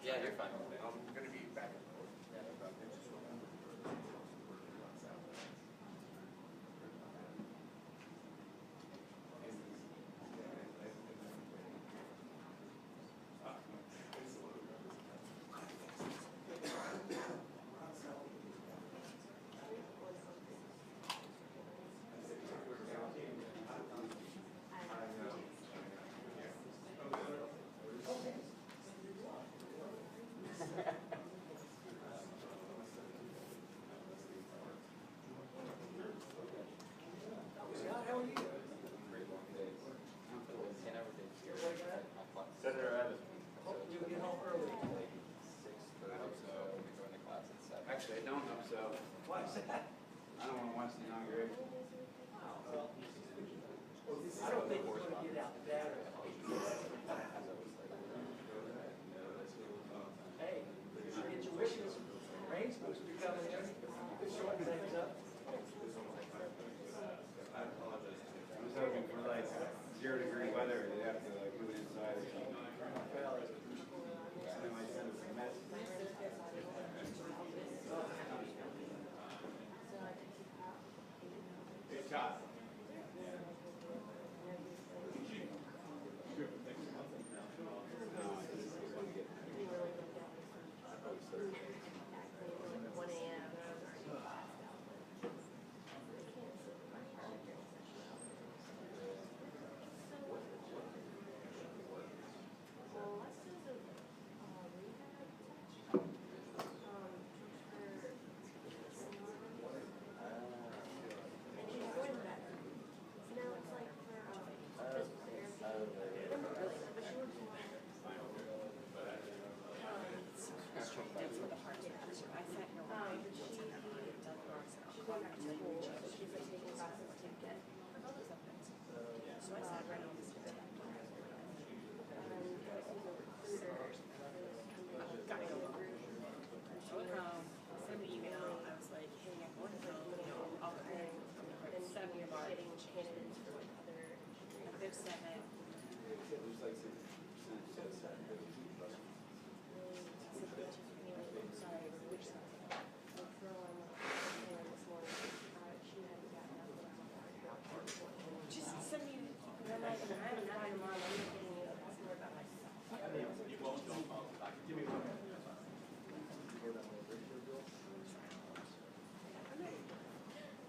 Yeah, you're fine. I'm going to be back and forth. Yeah, no problem. Scott, how are you? Pretty long days. 10 hour days. Senator Evans. Hope you get home early. 6:30, I hope so. We'll be going to class at 7. Actually, I don't hope so. Why is that? I don't want to watch the inauguration. I don't think we're going to get out there. Hey, get your wishes. Rain's supposed to be coming in. Shorten things up. I was hoping for like 0-degree weather. They have to like move inside or something. They might send us a message. Hey, Scott. So I sat right on this got me sent an email. I was like, hey, I'm going to I'll call and 7 of our candidates for like other 7. Sorry, which side? Just send me. I'm like, I'm not your mom. I'm not getting you. That's more about myself. You won't go. Give me one minute.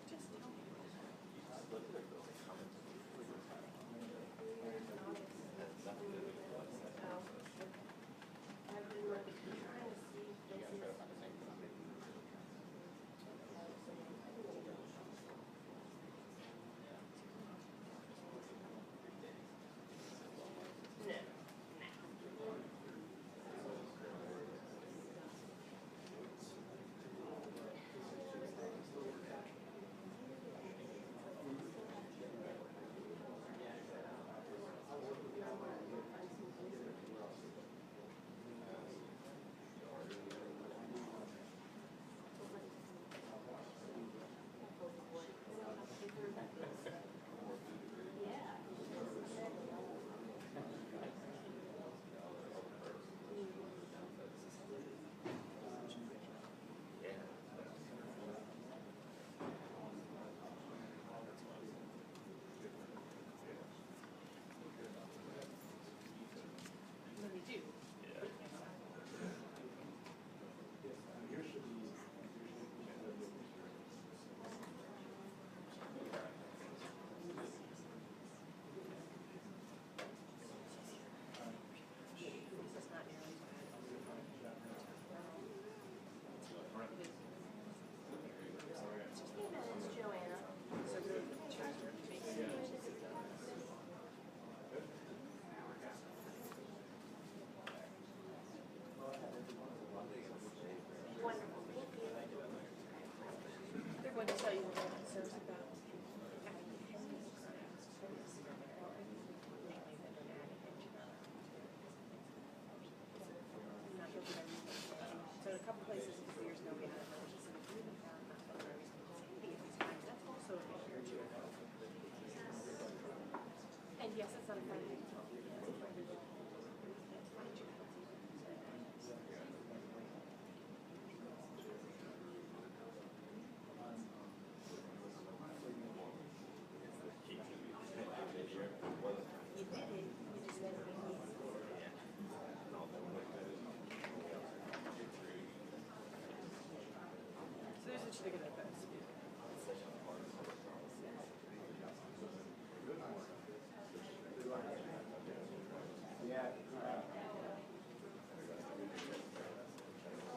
Just tell me. I've been like trying to see places. Really do. This is not nearly It's Joanna. so good. Wonderful, thank you. They're going to tell you what they're concerned about. So in a couple places, a couple years ago, we had an emergency. That's also an issue. And yes, it's not a fun thing. Look at that face. Yeah.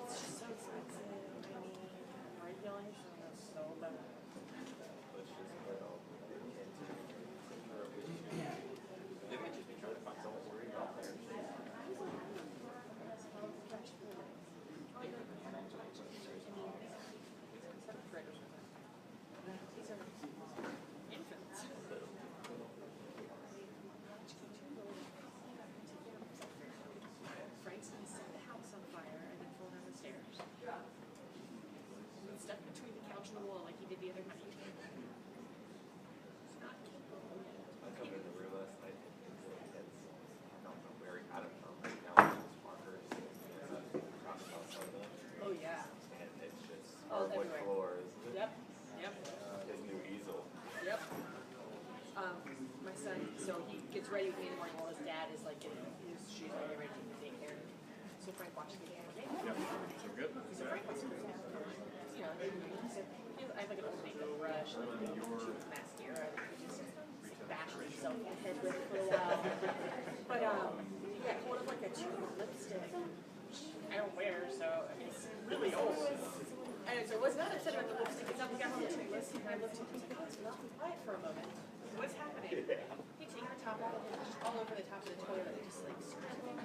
It's just so expensive. I mean, regulation is so bad. They might just be trying to find someone worried about there. These are infants. Frank's gonna set the house on fire and then fall down the stairs. And stuck between the couch and the wall like he did the other night. It's not capable yet. I come in the real last night. I don't know where I don't know. Right now it's markers. Talking about something. Oh, yeah. And it's just Oh, hardwood everywhere. floors. Yep, yep, His new easel. yep. My son, so he gets ready with me in the morning while his dad is like getting his shoes on, getting ready to take daycare. So Frank watches the game. Yep, so good. So Frank wants to go down. You know, he said, I have like an old makeup brush, like a cheap mascara. He just bashed himself in the head with it for a while. But yeah, he wanted like a tube of lipstick. I don't wear, so I mean, it's really old. And so I was not upset about the lipstick. It's not we got home to listen, and I looked at him and I was like, oh, quiet for a moment. What's happening? He takes the top off, and just all over the top of the toilet, just like scrubbing.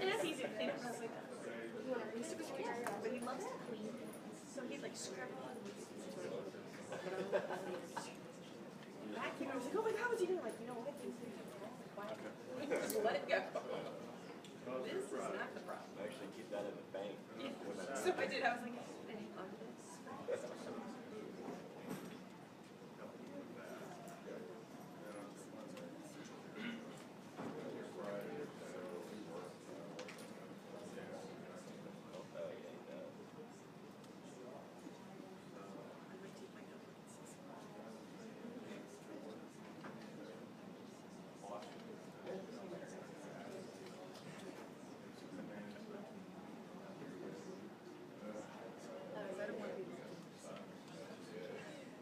And that's easy to clean. I was like, he's super scared, but he loves to clean. So he's like scrubbing. Vacuum. I was like, oh my God, what's he doing? Like, you know what? Quiet. Just let it go. This is not the problem. I actually keep that in the bank. So I did. I was like, on this.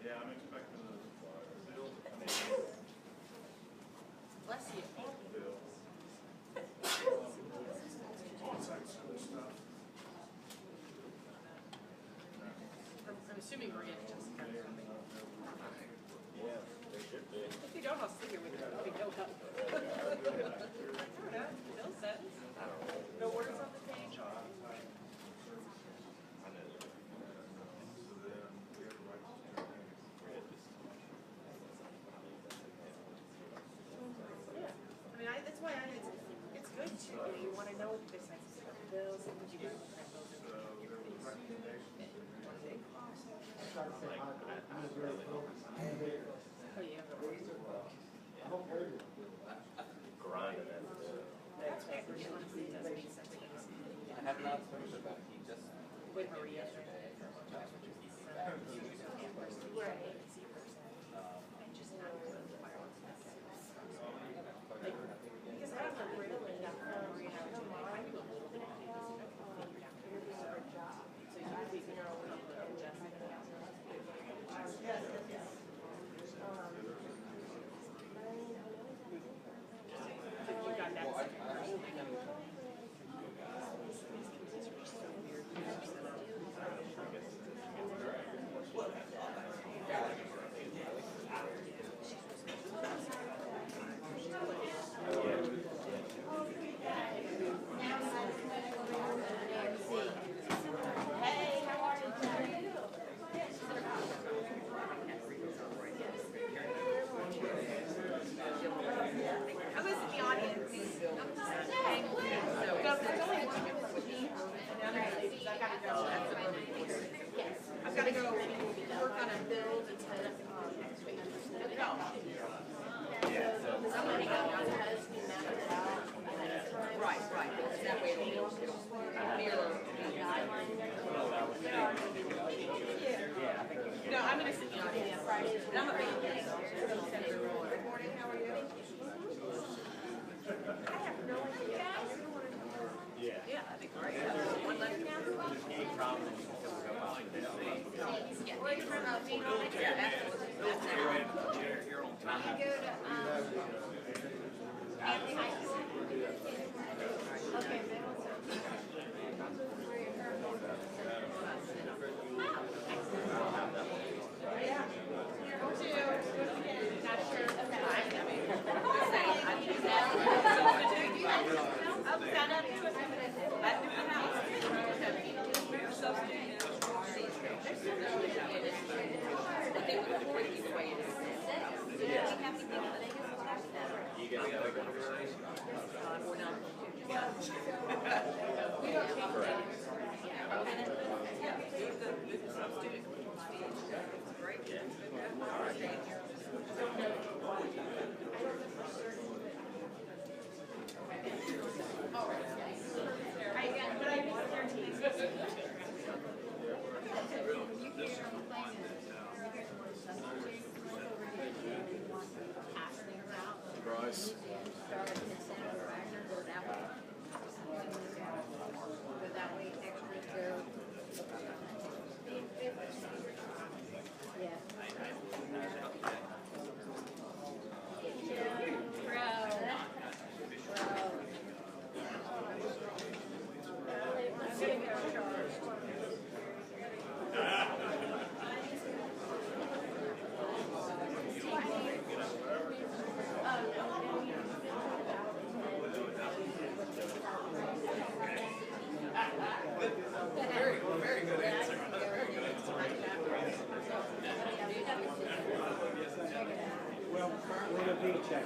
Yeah, I'm expecting a bill. Bless you. Bill. On-site stuff. I'm assuming we're getting just kind of something. Yeah, they should be. If you don't, I'll sit here with you. I'll be no help. I don't know. Bill says. I don't know. No words on the page. I know. Yeah. I mean, that's why it's good to, you want to know what the size of the bills, and you do what kind of bills are in your face. What they cost. Oh, yeah. Grinding it. That's fair. Honestly, it does make sense. I have not spoken about it. He just With Maria yesterday. Right. And just not really the fireworks. Like, because I have a real Maria and I were doing, I do a little bit of things that I can figure out here. So you can know a couple of adjustments. You got that. well, I don't think I'm I was in the audience. I'm just saying. So, there's only one member with me. And the other ladies, I gotta go. Yes. I've gotta go work on a bill that's next week. No. Somebody got my husband mapped out. Right. That way it'll mirror. No, I'm gonna sit in the audience. And I'm a big fan. Good morning, how are you? I have no idea. Yeah. Yeah, that'd be great. One left. Any problem, you can come up Bryce. Well, we're a big check.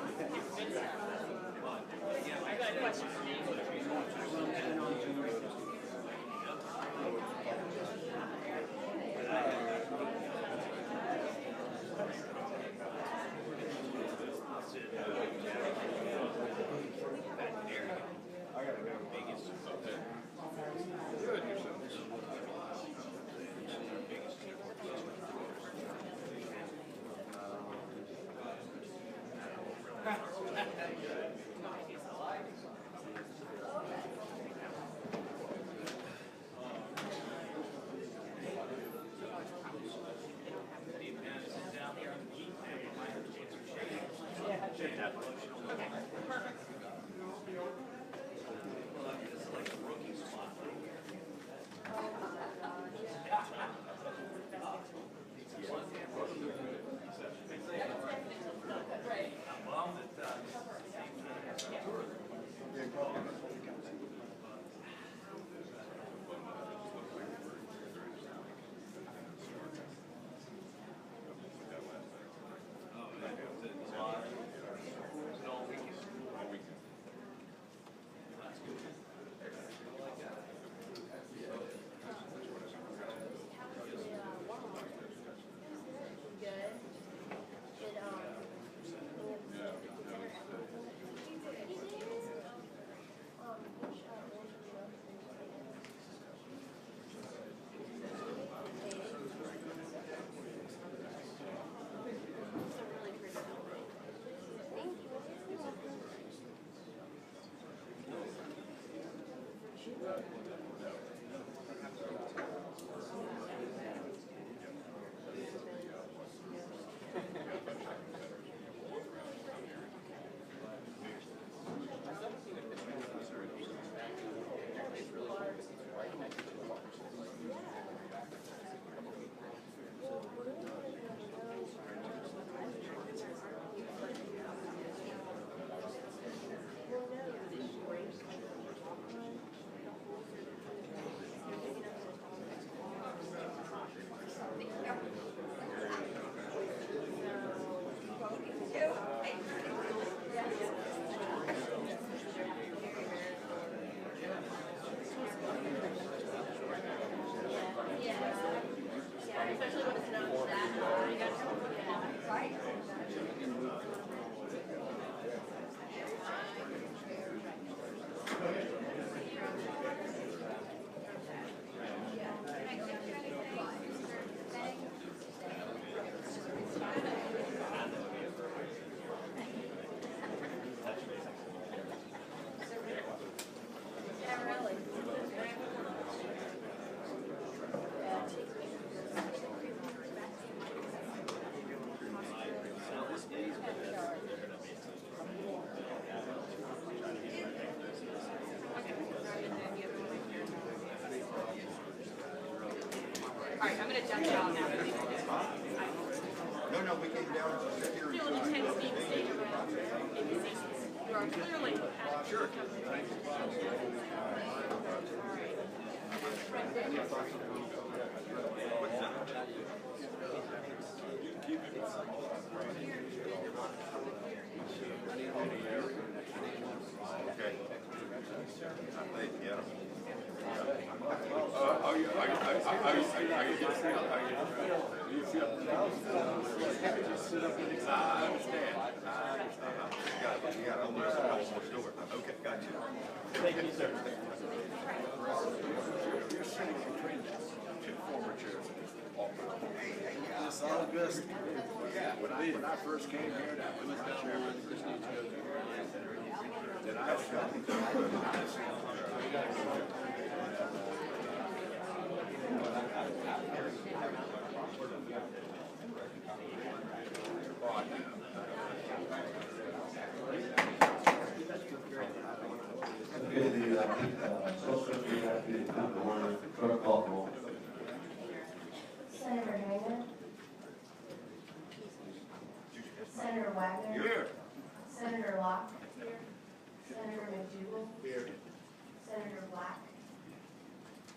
right, I'm gonna jump out now. No, we came down to sit here. Feel the tense being stayed around. You are clearly passionate. Sure. Okay. Yeah. Okay, got you. Thank you, sir. You're sitting between two former chairs. It's all good. When I first came here, that was my chairman. Then I Okay, the social security come to order, clerk call roll. Senator Hayden. Senator Wagner. Here. Senator Locke. Senator McDougal. Here. Senator Black.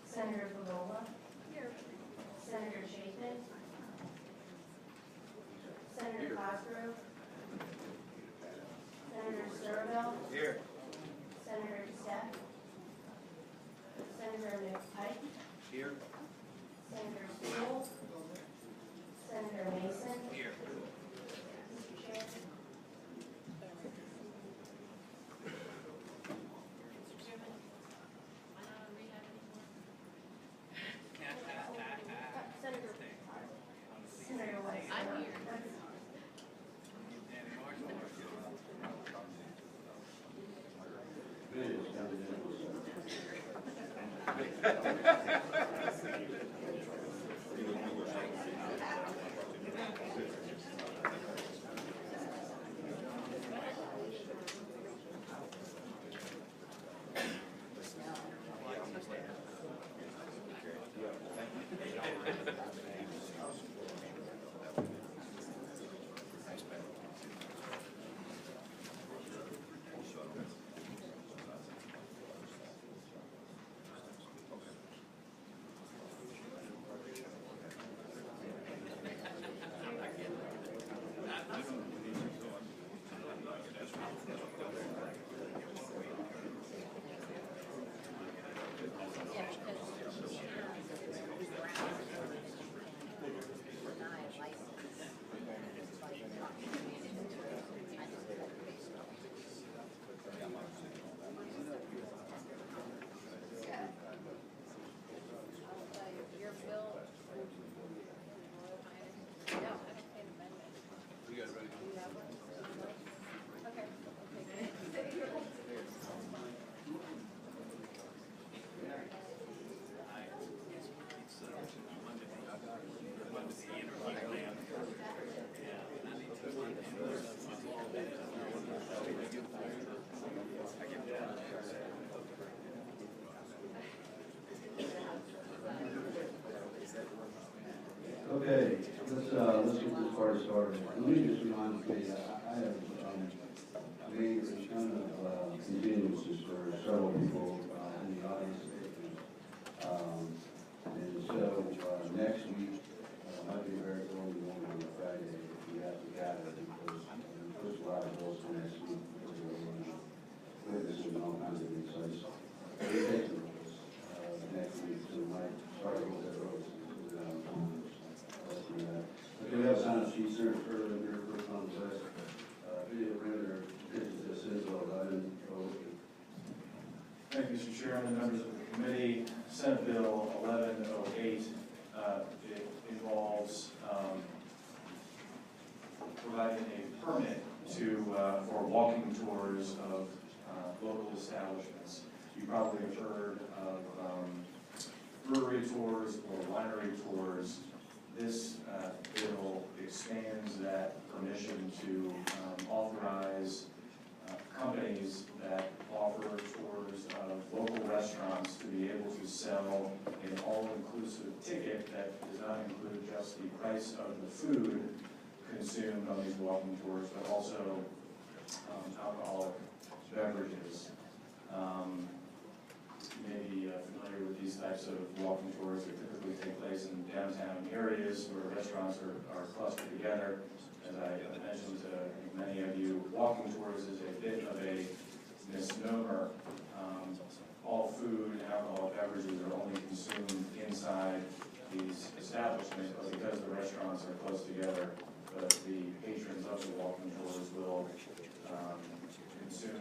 Senator Vigola. Senator Chapin. Senator Cosgrove. Senator Sturville. Here. Senator Steph. Senator McPike. Here. Senator Steele. Senator Mason. Here. Mr. Chair. Senator Weiss. I'm here. Okay, let's get this party started. Let me just remind you, I have made a ton of continuances for several people in the audience. And so next week might be very early morning on Friday if you have to gather because there's a lot of bills for next week because we're witnessing all kinds of insights. We're taking those next week, so we might start a little bit early. Do we have a sign-up sheet, sir, for your first on the list? Video render, this is Thank you, Mr. Chairman, members of the committee. Senate Bill 1108, it involves providing a permit for walking tours of local establishments. You probably have heard of brewery tours or winery tours. This bill expands that permission to authorize companies that offer tours of local restaurants to be able to sell an all-inclusive ticket that does not include just the price of the food consumed on these walking tours, but also alcoholic beverages. You may be familiar with these types of walking tours that typically take place in downtown areas where restaurants are clustered together. As I mentioned to many of you, walking tours is a bit of a misnomer. All food and alcoholic beverages are only consumed inside these establishments, but because the restaurants are close together, the patrons of the walking tours will consume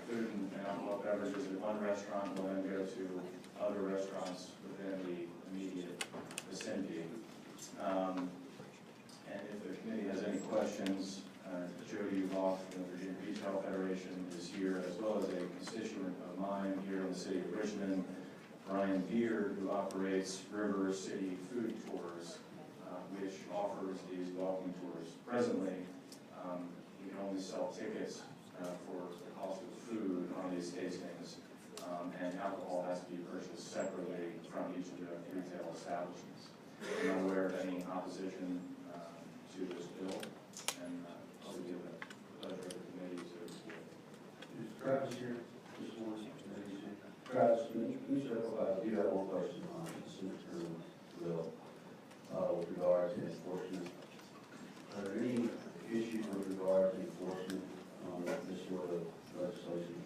food and alcoholic beverages at one restaurant, will then go to other restaurants within the immediate vicinity. And if the committee has any questions, Jody Roth from the Virginia Retail Federation is here, as well as a constituent of mine here in the city of Richmond, Brian Beard, who operates River City Food Tours, which offers these walking tours. Presently, you can only sell tickets for the cost of food on these tastings, and alcohol has to be purchased separately from each of the retail establishments. I'm not aware of any opposition to this bill, and I'll give the pleasure of the committee to. Is Travis here this morning? Travis, can you clarify, I do have one question on the Senator bill with regard to enforcement. Are there any issues with regard to enforcement on this sort of legislation?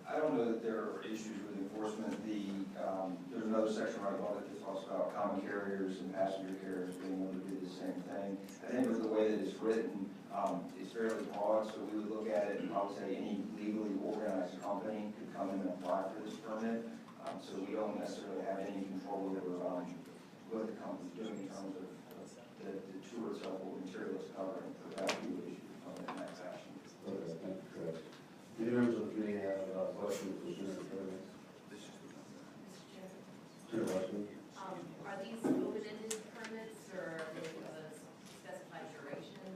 I don't know that there are issues with enforcement. There's another section right above it that talks about common carriers and passenger carriers being able to do the same thing. I think with the way that it's written, it's fairly broad, so we would look at it and I would say any legally organized company could come in and apply for this permit. So we don't necessarily have any control over what the company's doing in terms of the tour itself, what material it's covering, but that we would issue the permit in that fashion. Okay, thank you, Travis. Any members of the committee have questions for Senator Travis? Senator Washington? Are these open-ended permits or are they of a specified duration?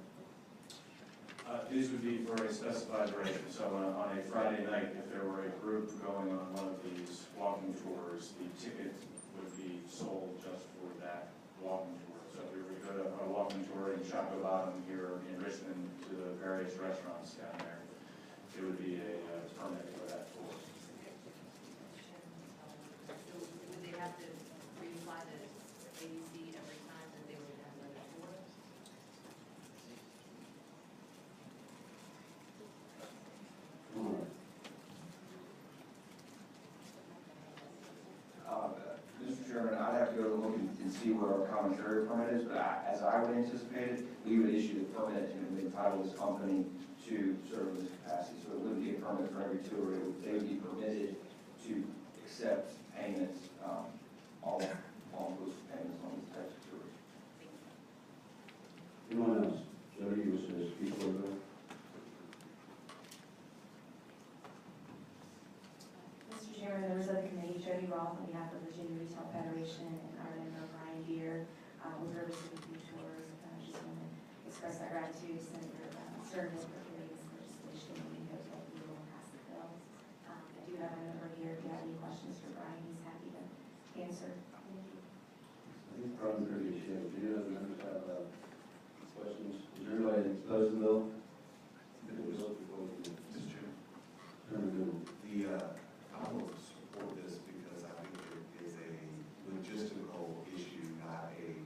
These would be for a specified duration. So on a Friday night, if there were a group going on one of these walking tours, the ticket would be sold just for that walking tour. So if we were to go to a walking tour in Chaco Bottom here in Richmond to the various restaurants down there, it would be a permit for that tour. So would they have to reapply to ABC every time that they would have another tour? Mr. Chairman, I'd have to go look and see what our common carrier permit is, but as I would anticipate it, we would issue the permit and would entitle this company to serve this capacity. So it wouldn't be a permit for every tour. They would be permitted to accept payments, all-inclusive payments on these types of tours. Anyone else? Jody, you wish to speak for the bill? Mr. Chairman, members of the committee, Jody Roth on behalf of the Virginia Retail Federation and our member Brian Beard with River City Food Tours. Just want to express our gratitude to Senator Stern for carrying this legislation, and we hope that we will pass the bill. I do have a member here. If you have any questions for Brian, he's happy to answer. Thank you. I think probably pretty good shape. Do you other members have questions? Is there anybody opposed to the bill? Mr. Chairman, Chairman Goodman. I will support this because I think it is a logistical issue, not a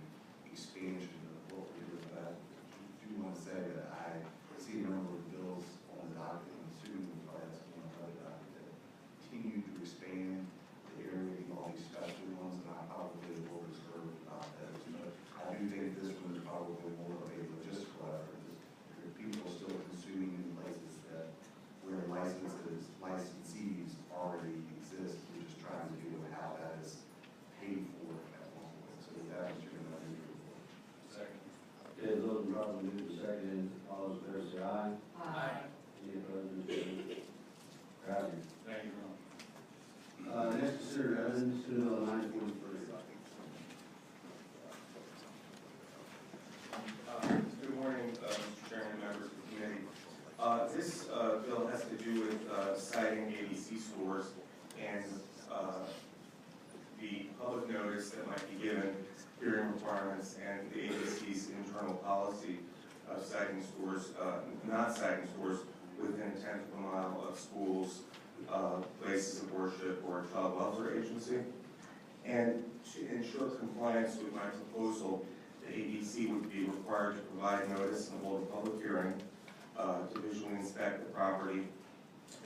expansion of what we're doing. But I do want to say that I see a number of bills on the docket, and soon are asking on other docket that continue to expand the area of all these special ones, and I probably will reserve about that. But I do think this one is probably more of a logistical effort. People are still consuming in places that where licensees already exist. We're just trying to figure out how that is paid for at one point. So that is your number. Second. Okay, those in properly moved and seconded, all those in favor say aye. Aye. Any opposed, Mr. Crowder. Thank you, Ron. Next, consider evidence to bill 943. Good morning, Mr. Chairman, members of the committee. This bill has to do with citing ABC stores and the public notice that might be given, hearing requirements, and the ABC's internal policy of citing stores, not citing stores within a tenth of a mile of schools, places of worship, or a child welfare agency. And to ensure compliance with my proposal, the ABC would be required to provide notice and hold a public hearing to visually inspect the property,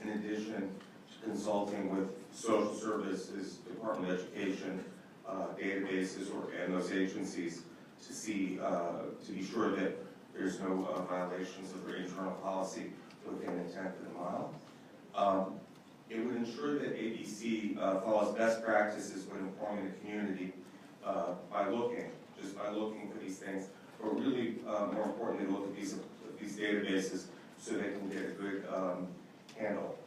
in addition to consulting with social services, Department of Education, databases, and those agencies to see, to be sure that there's no violations of their internal policy within a tenth of a mile. It would ensure that ABC follows best practices when informing the community by looking for these things, but really, more importantly, look at these databases so they can get a good handle.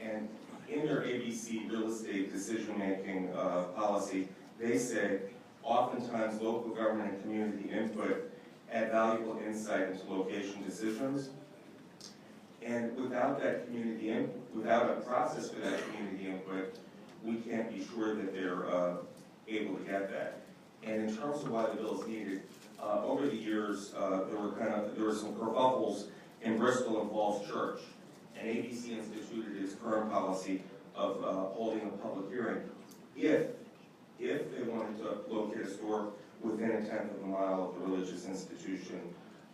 And in their ABC real estate decision-making policy, they say, oftentimes local government and community input add valuable insight into location decisions. And without that without a process for that community input, we can't be sure that they're able to get that. And in terms of why the bill is needed, over the years, there were some kerfuffles in Bristol and Falls Church, and ABC instituted its current policy of holding a public hearing if they wanted to locate a store within a tenth of a mile of the religious institution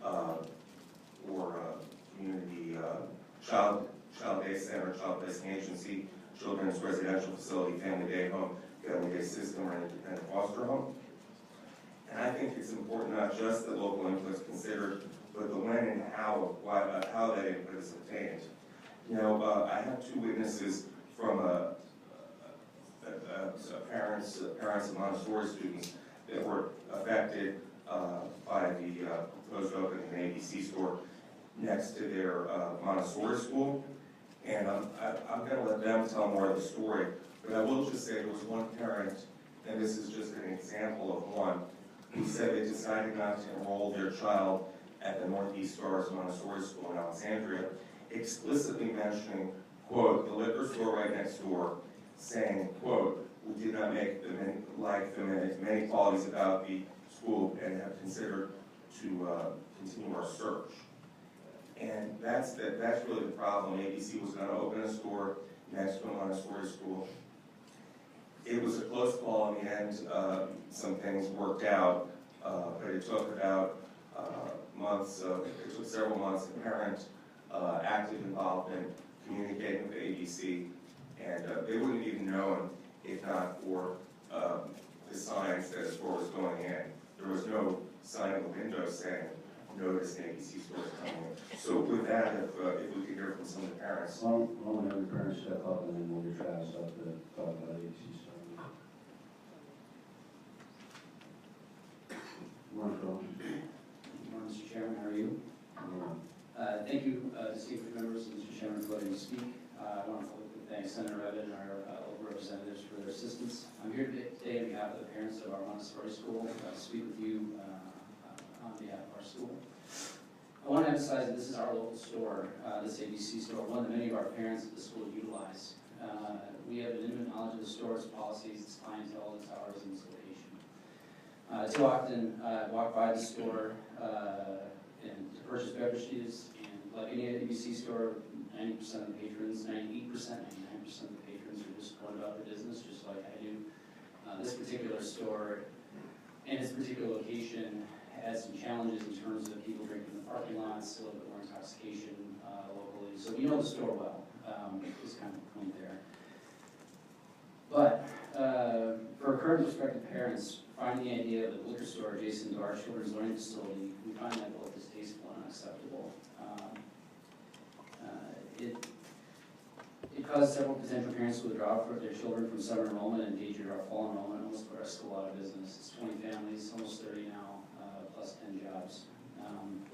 or community child day center, child placement agency, children's residential facility, family day home, family day system, or an independent foster home. And I think it's important not just that local input is considered, but the when and how that input is obtained. You know, I have two witnesses from parents of Montessori students that were affected by the proposed opening of an ABC store next to their Montessori school. And I'm going to let them tell more of the story, but I will just say there was one parent, and this is just an example of one, who said they decided not to enroll their child at the Northeast Stars Montessori School in Alexandria, explicitly mentioning, quote, the liquor store right next door, saying, quote, we did not like the many qualities about the school and have considered to continue our search. And that's really the problem. ABC was going to open a store next to a Montessori school. It was a close call in the end. Some things worked out, but it took about it took several months of parent active involvement, communicating with ABC, and they wouldn't even known if not for the signs that a store was going in. There was no sign on the window saying, notice an ABC store is coming in. So with that, if we could hear from some of the parents. Why don't we have the parents step up and then we'll get Travis up to talk about ABC store. Good morning, Mr. Chairman. How are you? Thank you, distinguished members, and Mr. Chairman, for letting me speak. I want to publicly thank Senator Evans and our local representatives for their assistance. I'm here today on behalf of the parents of our Montessori school to speak with you on behalf of our school. I want to emphasize that this is our local store, this ABC store, one that many of our parents at the school utilize. We have an intimate knowledge of the store, its policies, its clientele, its hours, and its location. Too often, I walk by the store and to purchase beverages, and like any ABC store, 90% of the patrons, 98%, 99% of the patrons are just going about their business, just like I do. This particular store and its particular location has some challenges in terms of people drinking in the parking lots, a little bit more intoxication locally. So we know the store well, just kind of a point there. But for current prospective parents, finding the idea of a liquor store adjacent to our children's learning facility, we find that both distasteful and unacceptable. It caused several potential parents to withdraw for their children from summer enrollment and endanger our fall enrollment, almost put our school out of business. It's 20 families, almost 30 now, plus 10 jobs.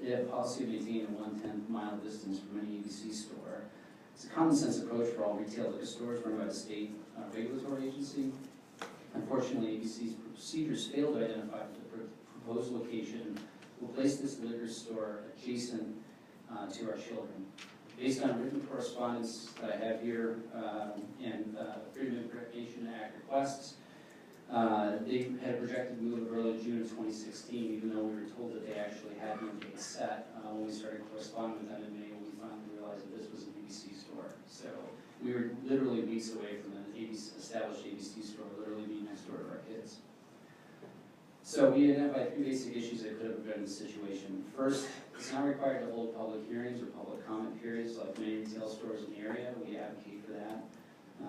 They have a policy of maintaining a 1/10 mile distance from any ABC store. It's a common sense approach for all retail liquor stores run by the state regulatory agency. Unfortunately, ABC's procedures failed to identify the proposed location will place this liquor store adjacent to our children. Based on written correspondence that I have here and Freedom of Information Act requests, they had projected to move early June of 2016, even though we were told that they actually had no date set. When we started corresponding with them in May, we finally realized that this was an ABC store. So we were literally weeks away from an established ABC store, literally being next door to our kids. So we identified 3 basic issues that could have prevented the situation. First, it's not required to hold public hearings or public comment periods like many retail stores in the area. We advocate for that.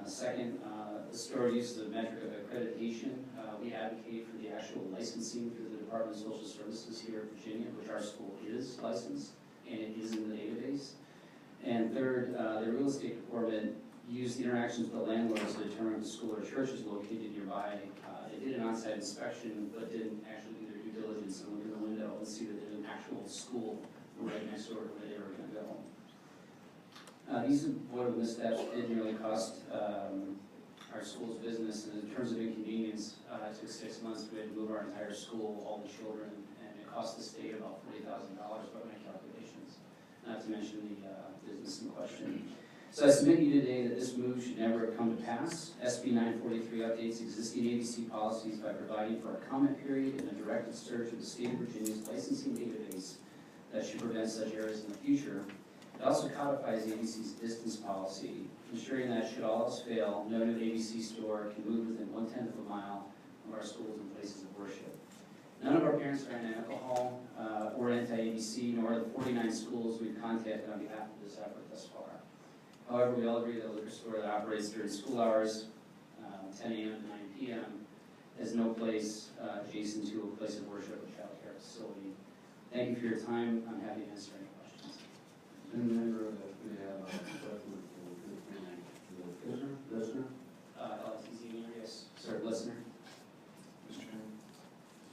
Second, the store uses the metric of accreditation. We advocate for the actual licensing through the Department of Social Services here in Virginia, which our school is licensed, and it is in the database. And third, the real estate department used the interactions with the landlords to determine if the school or church is located nearby. They did an on-site inspection, but didn't actually do their due diligence and look in the window and see that there's an actual school right next door to where they were going to go. These avoidable missteps did nearly cost our school's business, and in terms of inconvenience, it took 6 months. We had to move our entire school, all the children, and it cost the state about $40,000 by my calculations, not to mention the business in question. So I submit to you today that this move should never have come to pass. SB 943 updates existing ABC policies by providing for a comment period and a directed search of the state of Virginia's licensing database that should prevent such errors in the future. It also codifies ABC's distance policy, ensuring that should all else fail, no new ABC store can move within 1/10 of a mile of our schools and places of worship. None of our parents are in alcohol or anti-ABC, nor are the 49 schools we've contacted on behalf of this effort thus far. However, we all agree that a liquor store that operates during school hours, 10 a.m. to 9 p.m., has no place adjacent to a place of worship or child care facility. Thank you for your time. I'm happy to answer any questions. Remember that we have a question for the listener? LTZ, yes. Sir, listener. Mr.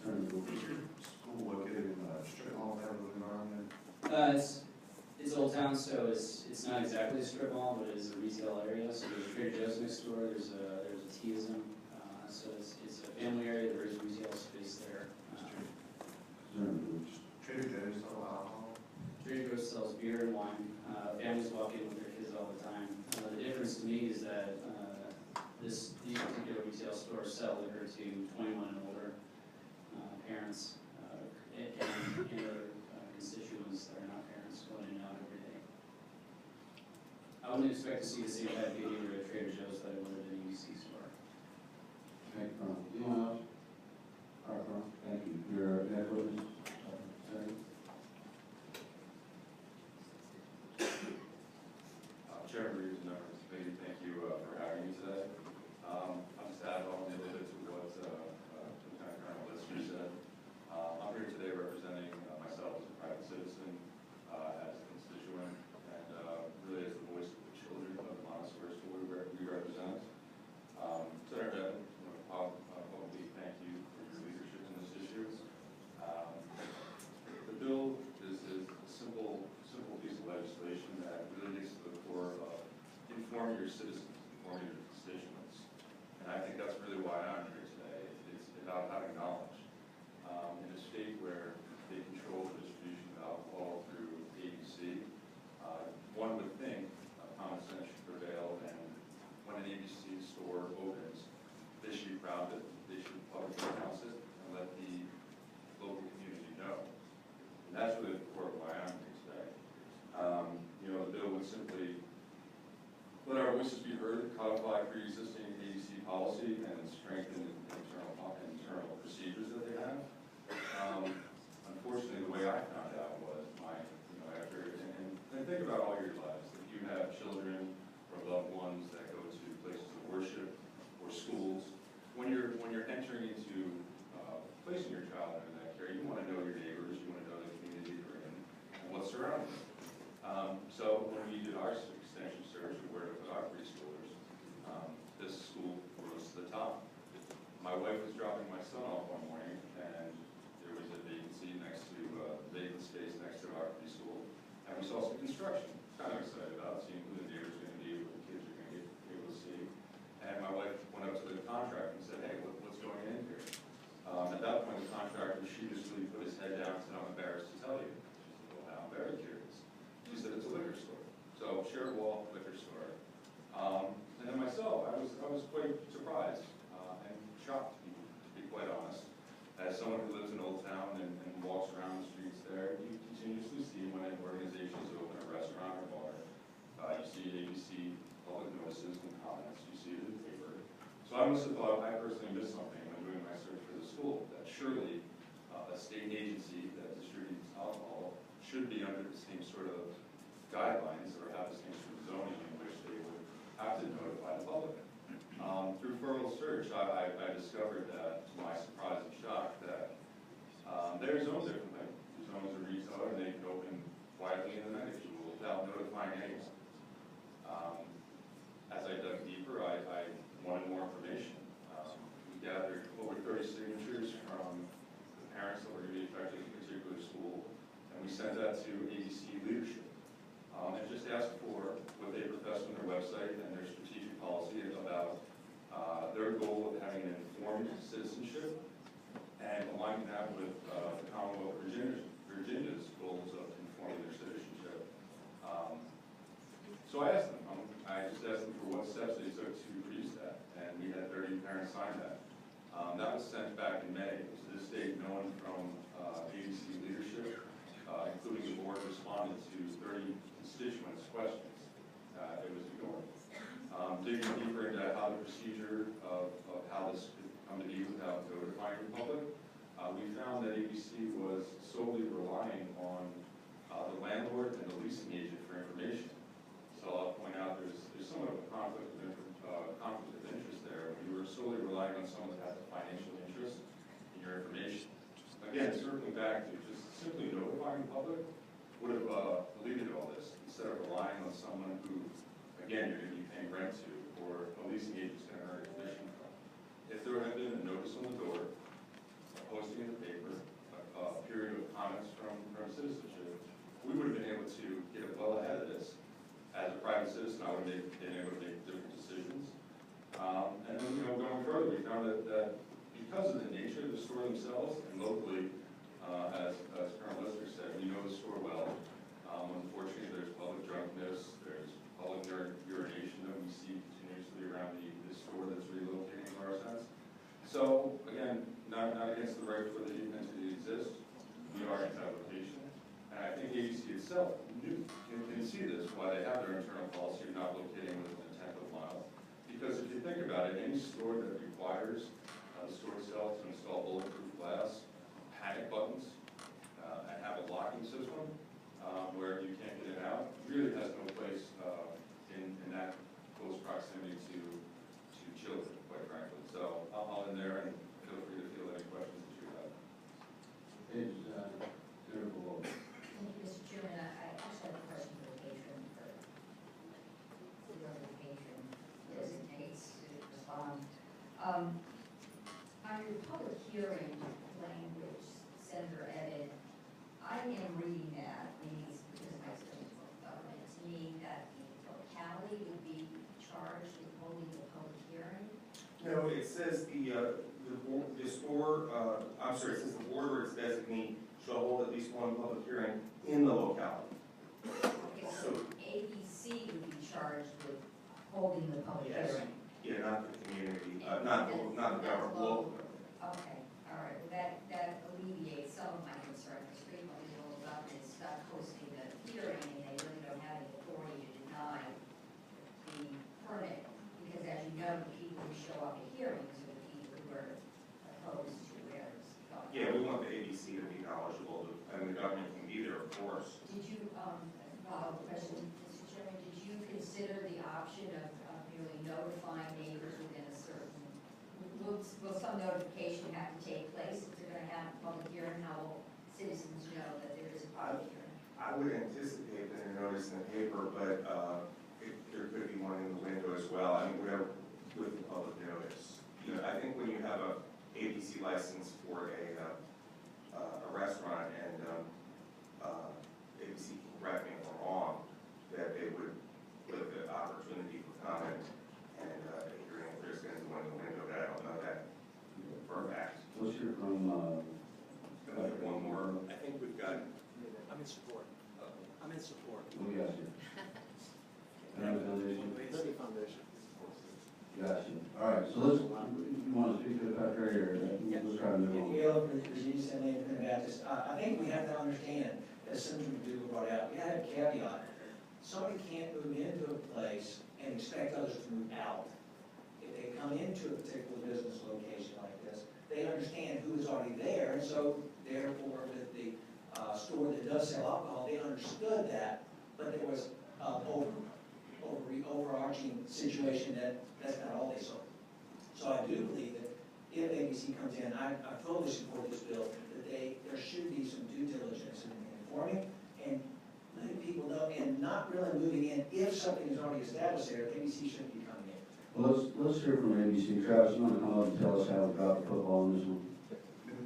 Chairman, school located in a strip mall type of environment? It's Old Town, so it's not exactly a strip mall, but it is a retail area. So there's Trader Joe's next door. There's a T-ism. So it's a family area. There is retail space there. Trader Joe's sell alcohol? Trader Joe's sells beer and wine. Families walk in with their kids all the time. The difference to me is that these particular retail stores sell liquor to 21 and older parents and other constituents that are not parents going in and out every day. I wouldn't expect to see the same type of behavior at Trader Joe's that I would at an ABC store. Thank you. Anyone else? All right, thank you. Your next witness? Chairman Reeves and members of the committee, thank you for having me today. I'm just adding on a little bit to what Lieutenant Colonel Lister said. I'm here today representing myself as a private citizen, as a constituent, and really as the voice of the children of the Montessori school we represent. Senator Devin, publicly thank you for your leadership in this issue. The bill is a simple piece of legislation that really gets to the core of informing your citizens, informing your constituents. And I think that's really why I'm here today. It's about having knowledge. In a state where they control the distribution of alcohol through ABC, one would think common sense should prevail, and when an ABC store opens, they should be proud that they should publicly announce it and let the local community know. And that's really the core of why I'm here today. The bill would simply let our voices be heard, codify pre-existing ABC policy, and strengthen internal procedures that they have. Unfortunately, the way I found out was after, and think about all your lives. If you have children or loved ones that go to places of worship or schools, when you're entering into placing your child in that care, you want to know your neighbors, you want to know the community you're in, and what's surrounding you. So when we did our extension search of where to put our preschoolers, this school rose to the top. My wife was dropping my son off one morning, and there was a vacancy next to vacant space next to our preschool, and we saw some construction. Kind of excited about seeing who the neighbors are going to be, what the kids are going to be able to see. And my wife went up to the contractor and said, "Hey, what's going in here?" At that point, the contractor sheepishly put his head down and said, "I'm embarrassed to tell you." She said, "Well, I'm very curious." She said, "It's a liquor store." So be under the same sort of guidelines or have the same sort of zoning in which they would have to notify the public. Through thorough search, I discovered that, to my surprise and shock, that they're zoned differently. The zones are retail and they can open quietly in the night if you will, without notifying anyone. As I dug deeper, I wanted more information. We gathered over 30 signatures from the parents that were going to be affected in a particular school, and we sent that to ABC leadership. And just asked for what they profess on their website and their strategic policy about their goal of having an informed citizenship and aligning that with the Commonwealth of Virginia's goals of informing their citizenship. So I asked them, I just asked them for what steps they took to produce that, and we had 30 parents sign that. That was sent back in May. To this date, no one from ABC leadership, including the board, responded to 30 constituents' questions. It was ignored. Digging deeper into how the procedure of how this could come to be without notifying the public, we found that ABC was solely relying on the landlord and the leasing agent for information. So I'll point out there's somewhat of a conflict of interest there. You were solely relying on someone that has a financial interest in your information. Again, circling back to just simply notifying the public would have alleviated all this instead of relying on someone who, again, you're going to be paying rent to or a leasing agent's going to earn a commission from. If there had been a notice on the door, a posting in the paper, a period of comments from citizenship, we would have been able to get well ahead of this. As a private citizen, I would have been able to make different decisions. And then, going further, we found that because of the nature of the store themselves, and locally, as Colonel Lister said, we know the store well. Unfortunately, there's public drunkenness, there's public urination that we see continuously around the store that's relocating in our sense. So, again, not against the right for the entity to exist. We are anti-location. And I think ABC itself can see this, why they have their internal policy of not locating within a 10-foot mile. Because if you think about it, any store that requires the store itself to install bulletproof glass, panic buttons, and have a locking system where you can't get it out, really has no place in that close proximity to children, quite frankly. So I'll end there and feel free to field any questions that you have. Senator Below. Thank you, Mr. Chairman. I actually have a question for the patron, whoever the patron designates to respond. On your public hearing language, Senator Evan, I am reading that, maybe it's because of my experience with government, to mean that the locality would be charged with holding the public hearing. No, it says the store, I'm sorry, it says the board or its designee shall hold at least one public hearing in the locality. Okay, so ABC would be charged with holding the public Yes. hearing. Yeah, not the community, not the government, local. Okay, all right, well, that alleviates some of my concern, because frequently local government is stuck hosting the hearing, and they really don't have any authority to deny the permit, because as you know, the people who show up at hearings are the people who are opposed to where it's going. Yeah, we want the ABC to be knowledgeable, and the government can be there, of course. Did you, follow-up question, Mr. Chairman, did you consider the option of merely notifying neighbors within a certain, will some notification have to take place if they're going to have a public hearing? How will citizens know that there is a public hearing? I would anticipate that a notice in the paper, but there could be one in the window as well. I mean, whatever with the public notice. I think when you have a ABC license for a restaurant, and ABC can correct me if I'm wrong, that they would give the opportunity for comment and a hearing if there's going to be one in the window. But I don't know that for a fact. Let's hear from, one more. I think we've got. I'm in support. I'm in support. what do we got here? Another foundation? Liberty Foundation. Gotcha. All right, so you want to speak to the factory, or let's try to move on? Gail, Virginia Center Independent Baptist. I think we have to understand, as Senator McDougal brought out, we had a caveat. Somebody can't move into a place and expect others to move out. If they come into a particular business location like this, they understand who is already there, and so therefore with the store that does sell alcohol, they understood that, but there was overarching situation that's not all they saw. So I do believe that if ABC comes in, I fully support this bill, that there should be some due diligence in informing and letting people know and not really moving in if something is already established there, ABC shouldn't be coming in. Well, let's hear from ABC. Travis, you want to come up and tell us how to drop the football on this one?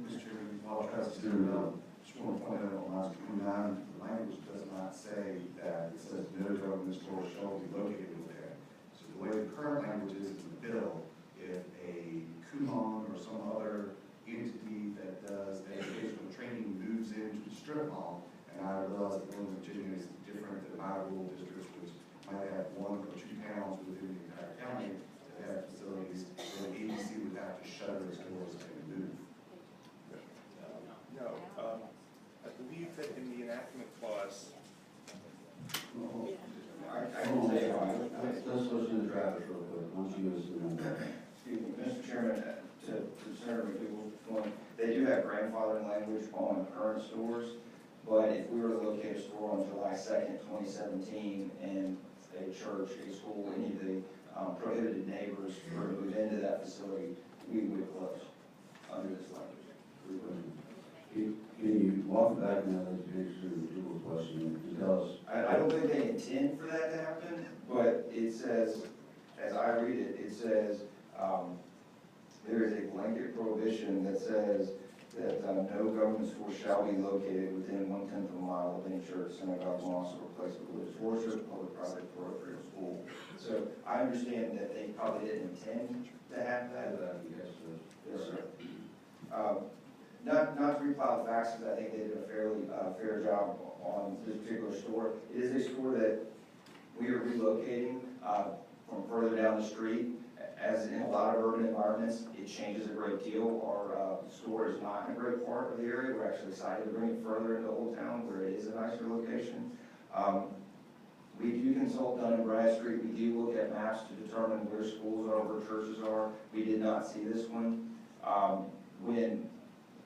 Mr. Chairman, Paul Travis, just want to point out on line 29, the language does not say that, it says no government store shall be located there. So the way the current language is in the bill, if a Kumon or some other entity that does educational training moves into the strip mall, and I realize that Northern Virginia is different than my rural districts, which might have 1 or 2 towns within the entire county that have facilities, then ABC would have to shutter its doors and move. No, I believe that in the enactment clause, I can say, Let's listen to Travis real quick. Why don't you give us the number? excuse me, Mr. Chairman, to Senator McDougal's point, they do have grandfathering language on current stores, but if we were to locate a store on July 2nd, 2017, and a church, a school, any of the prohibited neighbors were to move into that facility, we would close under this language. Can you walk back now that you answered the Google question and tell us? I don't think they intend for that to happen, but it says, as I read it, it says, there is a blanket prohibition that says that no government store shall be located within 1/10 of a mile of any church, synagogue, mosque, or place of religious worship, public, private, parochial school. So I understand that they probably didn't intend to have that. Yes, sir. Not to repile the facts, because I think they did a fairly fair job on this particular store. It is a store that we are relocating from further down the street. As in a lot of urban environments, it changes a great deal. Our store is not in a great part of the area. We're actually excited to bring it further into Old Town, where it is a nicer location. We do consult Dun and Bradstreet. We do look at maps to determine where schools are, where churches are. We did not see this one. When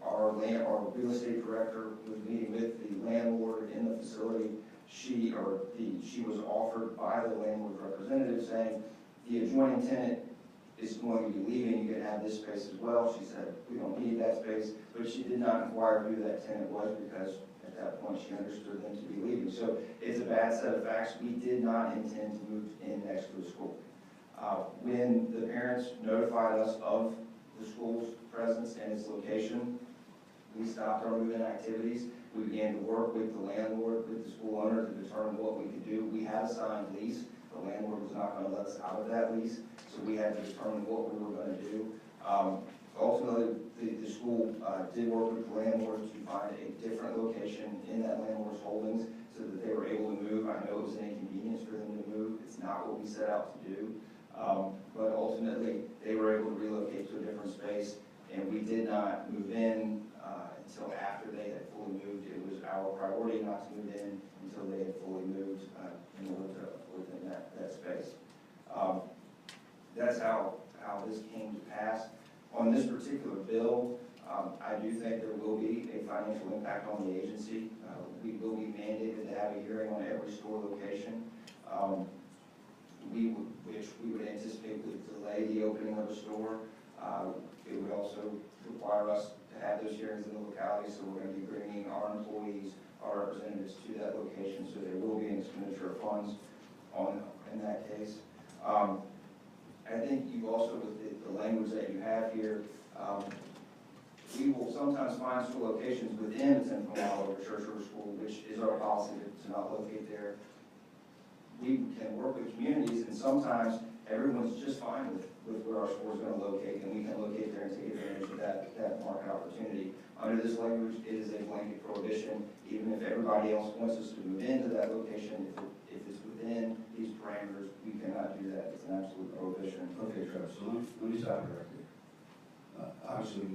our real estate director was meeting with the landlord in the facility, she was offered by the landlord's representative saying, the adjoining tenant is going to be leaving, you can have this space as well. She said, we don't need that space, but she did not inquire who that tenant was because at that point she understood them to be leaving. So it's a bad set of facts. We did not intend to move in next to the school. When the parents notified us of the school's presence and its location, we stopped our move-in activities. We began to work with the landlord, with the school owner to determine what we could do. We had a signed lease. The landlord was not going to let us out of that lease, so we had to determine what we were going to do. Ultimately, the school did work with the landlord to find a different location in that landlord's holdings so that they were able to move. I know it was an inconvenience for them to move. It's not what we set out to do. But ultimately, they were able to relocate to a different space, and we did not move in until after they had fully moved. It was our priority not to move in until they had fully moved in order to within that space. That's how this came to pass. On this particular bill, I do think there will be a financial impact on the agency. We will be mandated to have a hearing on every store location, which we would anticipate would delay the opening of a store. It would also require us to have those hearings in the locality, so we're going to be bringing our employees, our representatives to that location, so there will be an expenditure of funds in that case. I think you also, with the language that you have here, we will sometimes find store locations within a 10 mile of a church or a school, which is our policy to not locate there. We can work with communities, and sometimes everyone's just fine with where our store is going to locate, and we can locate there and take advantage of that market opportunity. Under this language, it is a blanket prohibition. Even if everybody else wants us to move into that location, if it's within these parameters, we cannot do that. It's an absolute prohibition. Okay, Travis, so let me stop you right there. Obviously,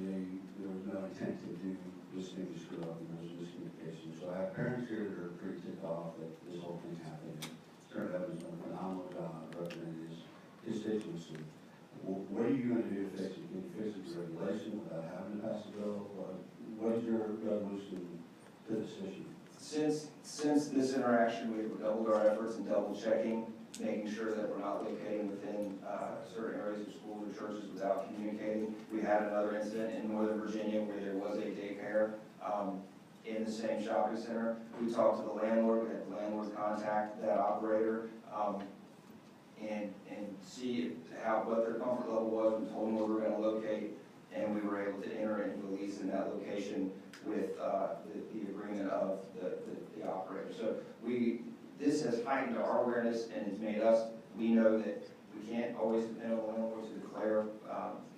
there was no intent to do this thing to screw up, and there was miscommunication. So I have parents here that are pretty ticked off that this whole thing happened. Senator Evans done a phenomenal job representing his constituency. What are you going to do to fix it? Can you fix it through regulation without having to pass a bill? What is your resolution to this issue? Since this interaction, we've doubled our efforts in double checking, making sure that we're not locating within certain areas of schools or churches without communicating. We had another incident in Northern Virginia where there was a daycare in the same shopping center. We talked to the landlord, we had the landlord contact that operator and see what their comfort level was. We told them where we were going to locate, and we were able to enter into a lease in that location with the agreement of the operator. So this has heightened our awareness and it's made us, we know that we can't always depend on the landlords to declare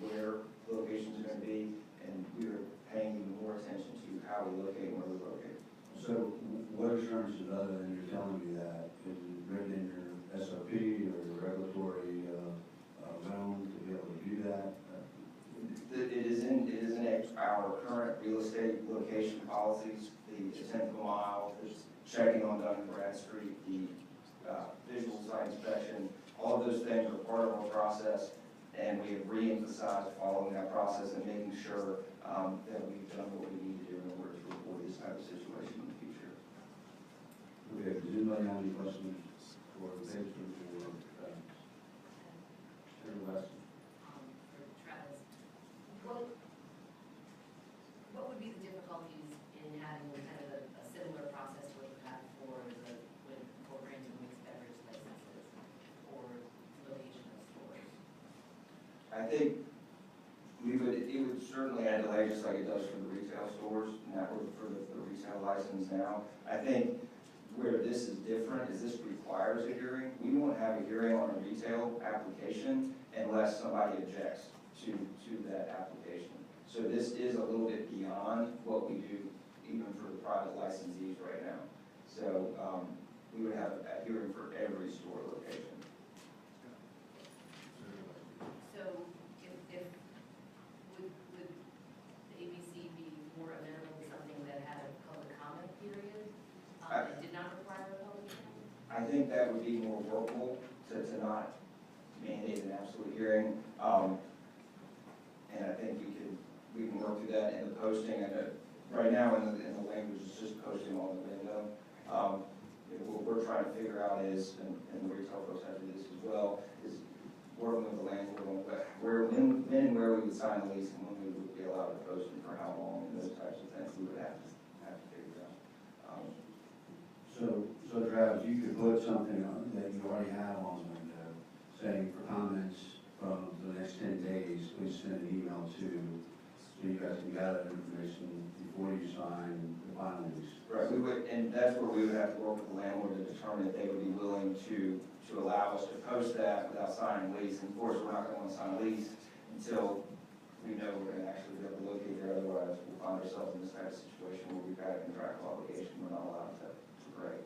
where locations are going to be, and we are paying even more attention to how we locate and where we locate. So what assurances other than you're telling me that is written in your SOP or your regulatory zone to be able to do that? It is in our current real estate location policies, the 10th mile, there's checking on Dun and Bradstreet, the visual site inspection, all of those things are part of our process, and we have re-emphasized following that process and making sure that we've done what we need to do in order to avoid this type of situation in the future. Okay, does anybody have any questions for the patron or Chair Weston? For Travis, what would be the difficulties in having kind of a similar process to what you have for when incorporating mixed beverage licenses or location of stores? I think it would certainly add delay just like it does for the retail stores, not for the retail license now. I think where this is different is this requires a hearing. We won't have a hearing on a retail application unless somebody objects to that application. So this is a little bit beyond what we do even for the private licensees right now. So we would have a hearing for every store location. So would the ABC be more amenable to something that had a public comment period and did not require a public hearing? I think that would be more workable to not mandate an absolute hearing. And I think we can work through that in the posting. And right now in the language, it's just posting on the window. What we're trying to figure out is, and the retail folks have to do this as well, is working with the landlord on when and where we would sign the lease and when we would be allowed to post it for how long and those types of things we would have to figure out. So Travis, you could put something on that you already have on the window saying for comments from the next 10 days, please send an email to, so you guys can gather that information before you sign the final lease. Right, and that's where we would have to work with the landlord to determine if they would be willing to allow us to post that without signing a lease. And of course, we're not going to want to sign a lease until we know we're going to actually be able to locate there. Otherwise, we'll find ourselves in this type of situation where we've got a contractual obligation we're not allowed to break.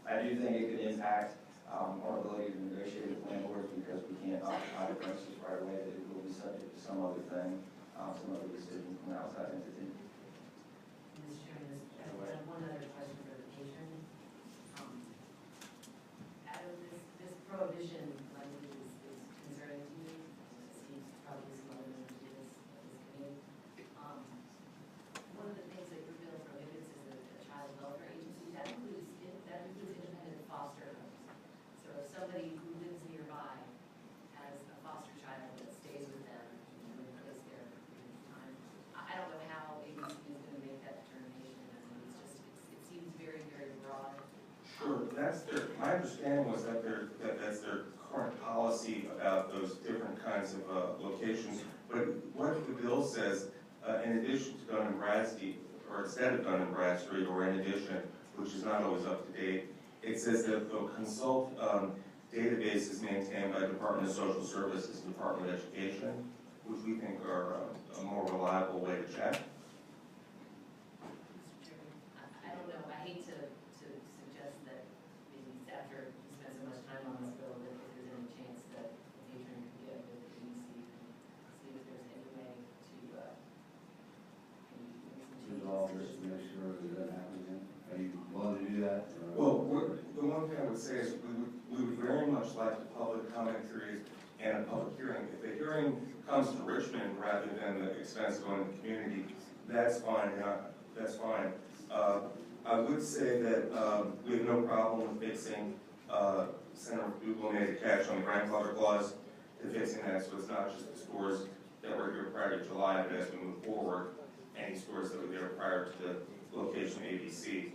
I do think it could impact our ability to negotiate with landlords because we can't occupy the premises right away, that it will be subject to some other thing, some other decision from an outside entity. Mr. Chairman, I have one other question for the patron. Out of this prohibition language is concerning to me, it seems probably some other members of this committee. One of the things that your bill prohibits is a child welfare agency. That includes independent foster homes. So if somebody who lives nearby has a foster child that stays with them and they place there for a period of time, I don't know how ABC is going to make that determination. I mean, it seems very, very broad. Sure, my understanding was that that's their current policy about those different kinds of locations. But what the bill says, in addition to Dun and Bradstreet, or instead of Dun and Bradstreet, or in addition, which is not always up to date, it says that the consult database is maintained by Department of Social Services and Department of Education, which we think are a more reliable way to check. Mr. Chairman, I don't know, I hate to suggest that maybe after you spend so much time on this bill, that if there's any chance that the patron could get with the ABC and see if there's any way to make some changes. Resolve this to make sure that doesn't happen again. Are you willing to do that? Well, the one thing I would say is we would very much like the public comment period and a public hearing. If the hearing comes to Richmond rather than the expense going to the community, that's fine. That's fine. I would say that we have no problem with fixing, Senator Google made a catch on the grandfather clause to fixing that, so it's not just the stores that were here prior to July, but as we move forward, any stores that were there prior to the location of ABC.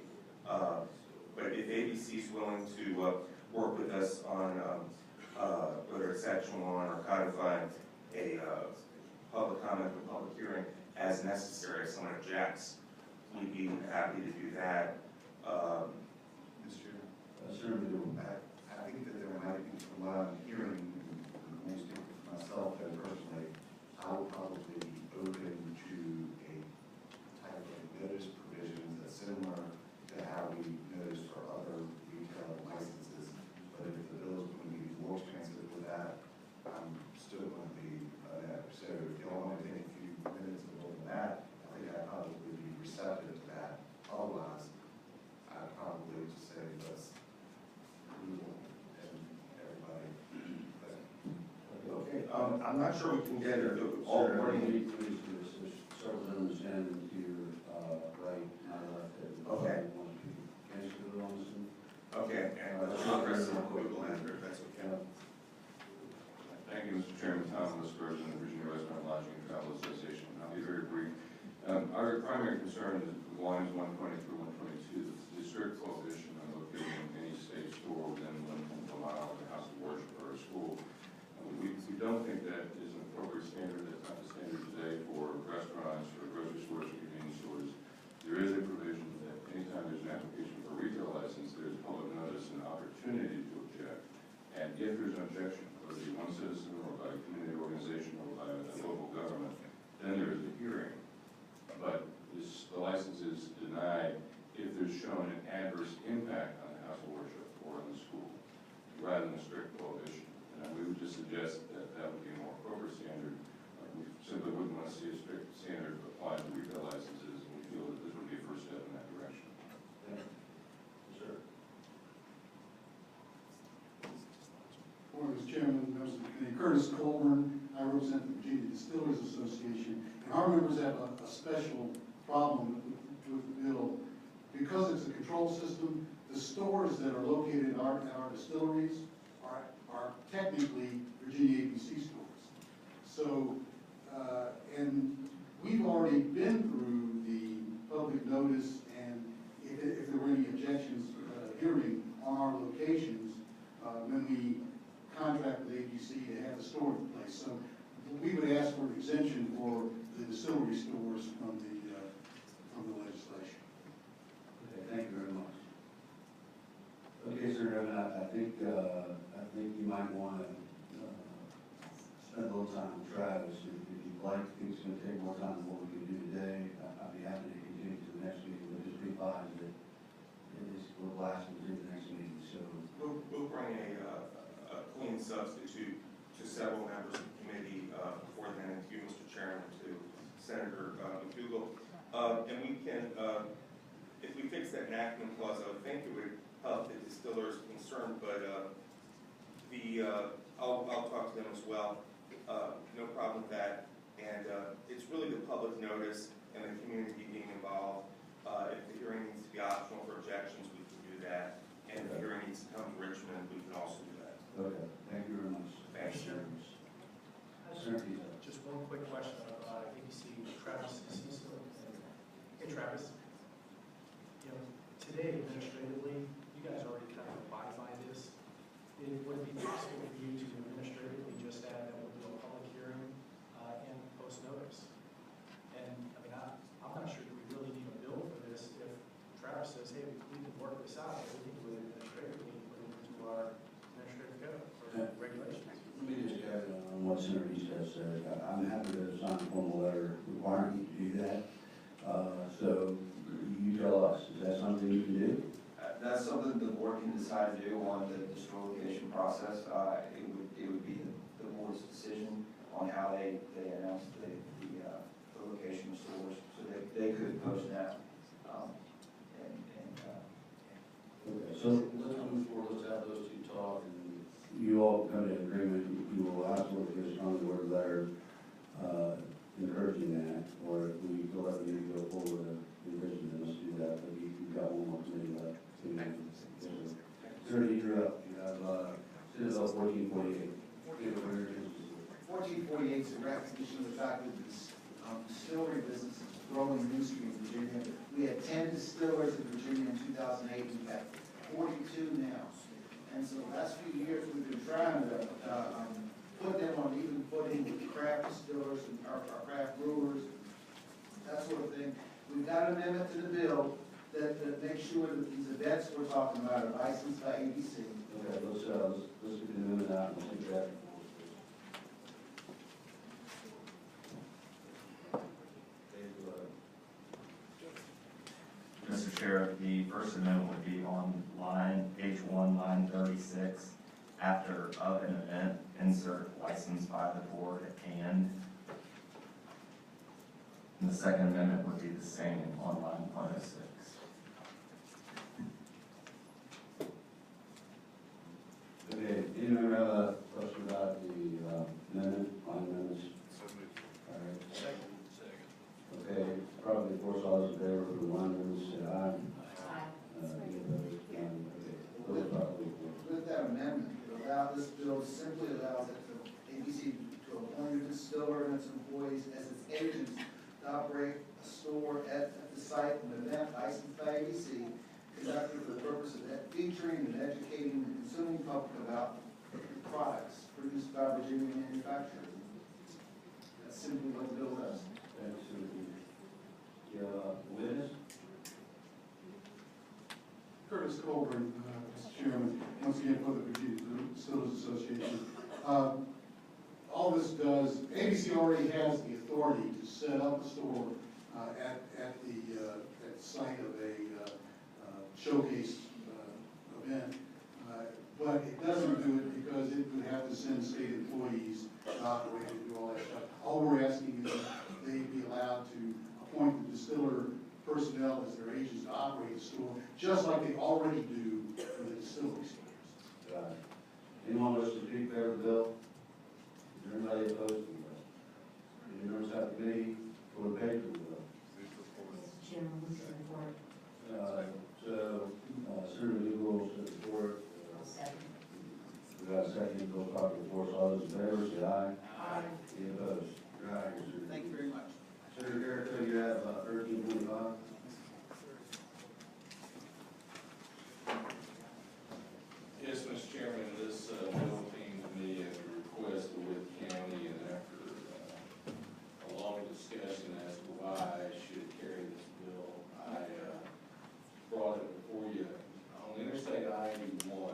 But if ABC is willing to work with us on whether it's section 1 or codifying a public comment or public hearing as necessary, if someone objects, we'd be happy to do that. Mr. Chairman, I think that there might be, from what I'm hearing, and I speak for myself and personally, I would probably be open to a type of notice provisions that's similar to how we notice for other retail licenses. But if the bill is going to be more expensive with that, I'm still going to be no. So if y'all want to take a few minutes to look at that, I think I'd probably be receptive to that. Otherwise, I'd probably just say let's Google and everybody. Okay, I'm not sure we can get it all Sir, morning. please, there's several gentlemen standing to your right, not left. Okay. Can you go on this one? Okay, and I'll press the Google after, if that's okay. Thank you, Mr. Chairman. Tom Lewis, President of Virginia Restaurant Lodging and Travel Association. I'll be very brief. Our primary concern is lines 120 through 122, the strict prohibition on locating any state store within 1 mile of a house of worship or a school. We don't think that is an appropriate standard. That's not the standard today for restaurants or grocery stores or convenience stores. There is a provision that anytime there's an application for a retail license, there's public notice and opportunity to object. And if there's an objection, whether it be one citizen or by a community organization or by a local government, then there is a hearing. But the license is denied if there's shown an adverse impact on the house of worship or on the school, rather than a strict prohibition. And we would just suggest that that would be a more appropriate standard. We simply wouldn't want to see a strict standard applied to retail licenses, and we feel that this would be a first step in that direction. Sir. Morning, Mr. Chairman, members of the committee. Curtis Colburn, I represent the Virginia Distillers Association, and our members have a special problem with the bill. Because it's a control system, the stores that are located in our distilleries are technically Virginia ABC stores. So, and we've already been through the public notice, and if there were any objections, hearing on our locations, when we contract with ABC to have the store in place. So we would ask for an exemption for the distillery stores from the legislation. Okay, thank you very much. Okay, sir, I think you might want to spend a little time with Travis. If you'd like, I think it's going to take more time than what we can do today. I'd be happy to continue to the next meeting, but just be advised that we're blasting through the next meeting. So We'll bring a clean substitute to several members of the committee before then, and to you, Mr. Chairman, to Senator McDougal. And we can, if we fix that enactment clause, I would think it would help the distillers concerned, but I'll talk to them as well. No problem with that. And it's really the public notice and the community being involved. If the hearing needs to be optional for objections, we can do that. And if the hearing needs to come to Richmond, we can also do that. okay, thank you very much. Thanks, Chairman. Just one quick question of ABC. Travis, is he still? Hey, Travis. You know, today administratively, you guys already kind of abide by this. Would it be possible for you to administratively just add that we'll do a public hearing and post notice? And I mean, I'm not sure that we really need a bill for this if Travis says, hey, we can work this out, but we can do it administratively, put it into our administrative code or regulations. Let me just add on what Senator East has said. I'm happy to sign a formal letter requiring you to do that. So you tell us, is that something you can do? That's something the board can decide to do on the store location process. It would be the board's decision on how they announce the location of stores. So they could post that. Okay, so let's move forward, let's have those two talk, and you all come to an agreement. You will absolutely get a strong word letter encouraging that, or if we feel like we need to go forward with the original, then let's do that. up. You have, Senate Bill 1448. 1448 is a recognition of the fact that this distillery business is a growing industry in Virginia. We had 10 distillers in Virginia in 2008, we've got 42 now. And so the last few years, we've been trying to put them on even footing with craft distillers and our craft brewers, that sort of thing. We've got an amendment to the bill that makes sure that these events we're talking about are licensed by ABC. Okay, let's get the amendment out and see that. Mr. Chair, the first amendment would be on page 1, line 36. After of an event, insert licensed by the board and the second amendment would be the same on line 106. Okay, any member have a question about the amendment, line amendments? All right. Okay, probably force all those in favor of the line amendments, say aye. Any opposed? None. Okay, those probably. With that amendment, this bill simply allows ABC to appoint a distiller and its employees as its agents to operate a store at the site, an event licensed by ABC, conducted for the purpose of featuring and educating the consuming public about the products produced by Virginia manufacturers. That's simply what the bill does. Thanks, witness? Curtis Colburn, Mr. Chairman, once again for the Virginia Distillers Association. All this does, ABC already has the authority to set up a store at the site of a showcase event, but it doesn't do it because it would have to send state employees to operate and do all that stuff. All we're asking is that they be allowed to appoint the distiller personnel as their agents to operate the store, just like they already do for the distillery stores. Got it. Anyone wish to speak in favor of the bill? Is there anybody opposed to the bill? Any members have committee for the paper bill? Mr. Chairman, move to report. Senator Legal said support. Second. We got a second, bill properly force. All those in favor, say aye. Aye. Any opposed? Your aye, Senator. Thank you very much. Senator Jericho, you have 1325. Yes, Mr. Chairman, this bill came to me at the request of Witt County, and after a long discussion as to why I should carry this bill, I brought it before you. On Interstate I-81,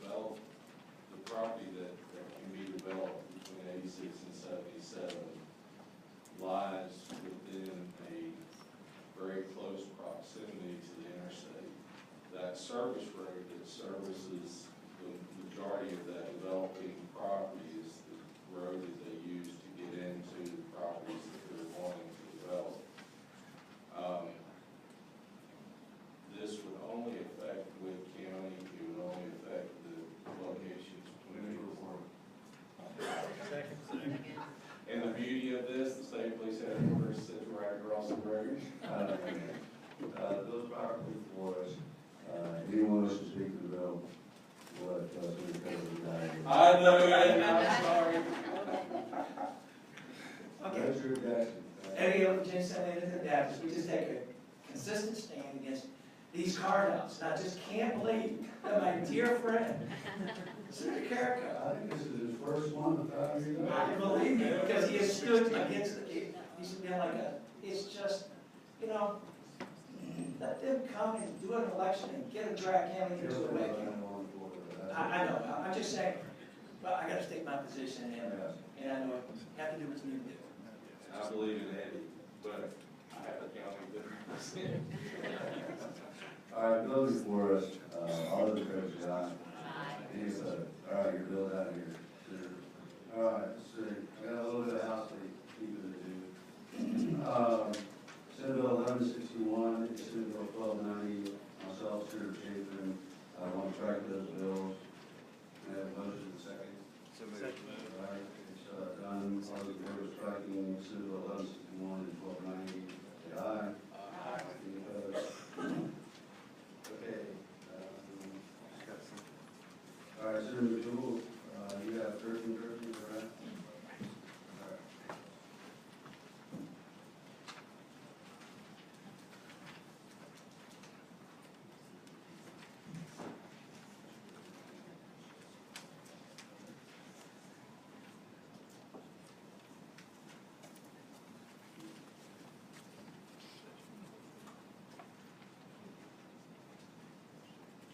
the property that can be developed between 86 and 77 lies within a very close proximity to the interstate. That service road that services the majority of that developing property is the road that they use to get into the properties that they're wanting to develop. This would only affect Witt County, it would only affect the locations between. And the beauty of this, the state police headquarters sits right across the road. Those properly for us. Anyone wish to speak to the bill? What, Senator Kennedy? I know it, I'm sorry. Okay. That's your objection. Any other Virginia Senator Baptist, we just take a consistent stand against these cartels. And I just can't believe that my dear friend, Senator Carrico, I think this is his first one in 5 years. I believe me, because he has stood against it. He's been like it's just, let them come and do an election and get a drag county into a way. I know, I'm just saying, but I gotta state my position, and I know I have to do what you need to do. I believe in Eddie, but I have a county that represents. All right, bill before us, all those in favor say aye. Any opposed? All right, your bill's out of here. Senator. All right, so I got a little bit of housekeeping to do. Senate Bill 1161, Senate Bill 1290, myself, Senator Chapin, I want to track those bills. May I have a motion and a second? All right, it's done. All those in favor of striking Senate Bill 1161 and 1290, say aye. Any opposed? Okay. All right, Senator McDougal, you have 13, is that right? All right.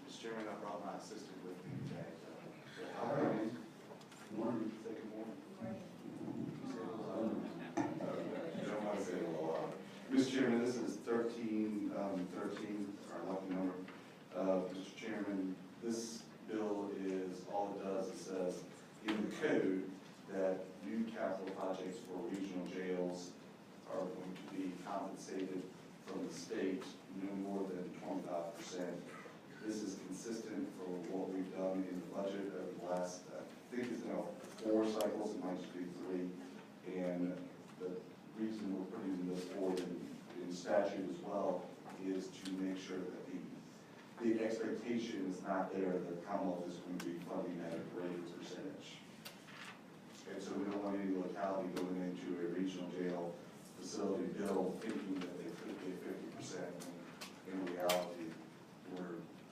Mr. Chairman, I brought my assistant with me today. All right. Good morning. Say good morning. You don't want to say it a lot. Mr. Chairman, this is 13, our lucky number. Mr. Chairman, this bill is, all it does is says in the code that new capital projects for regional jails are going to be compensated from the state no more than 25%. This is consistent for what we've done in the budget over the last, I think it's now 4 cycles, it might just be 3. And the reason we're putting this forward in statute as well is to make sure that the expectation is not there that the Commonwealth is going to be funding at a greater percentage. And so we don't want any locality going into a regional jail facility bill thinking that they could get 50%. In reality,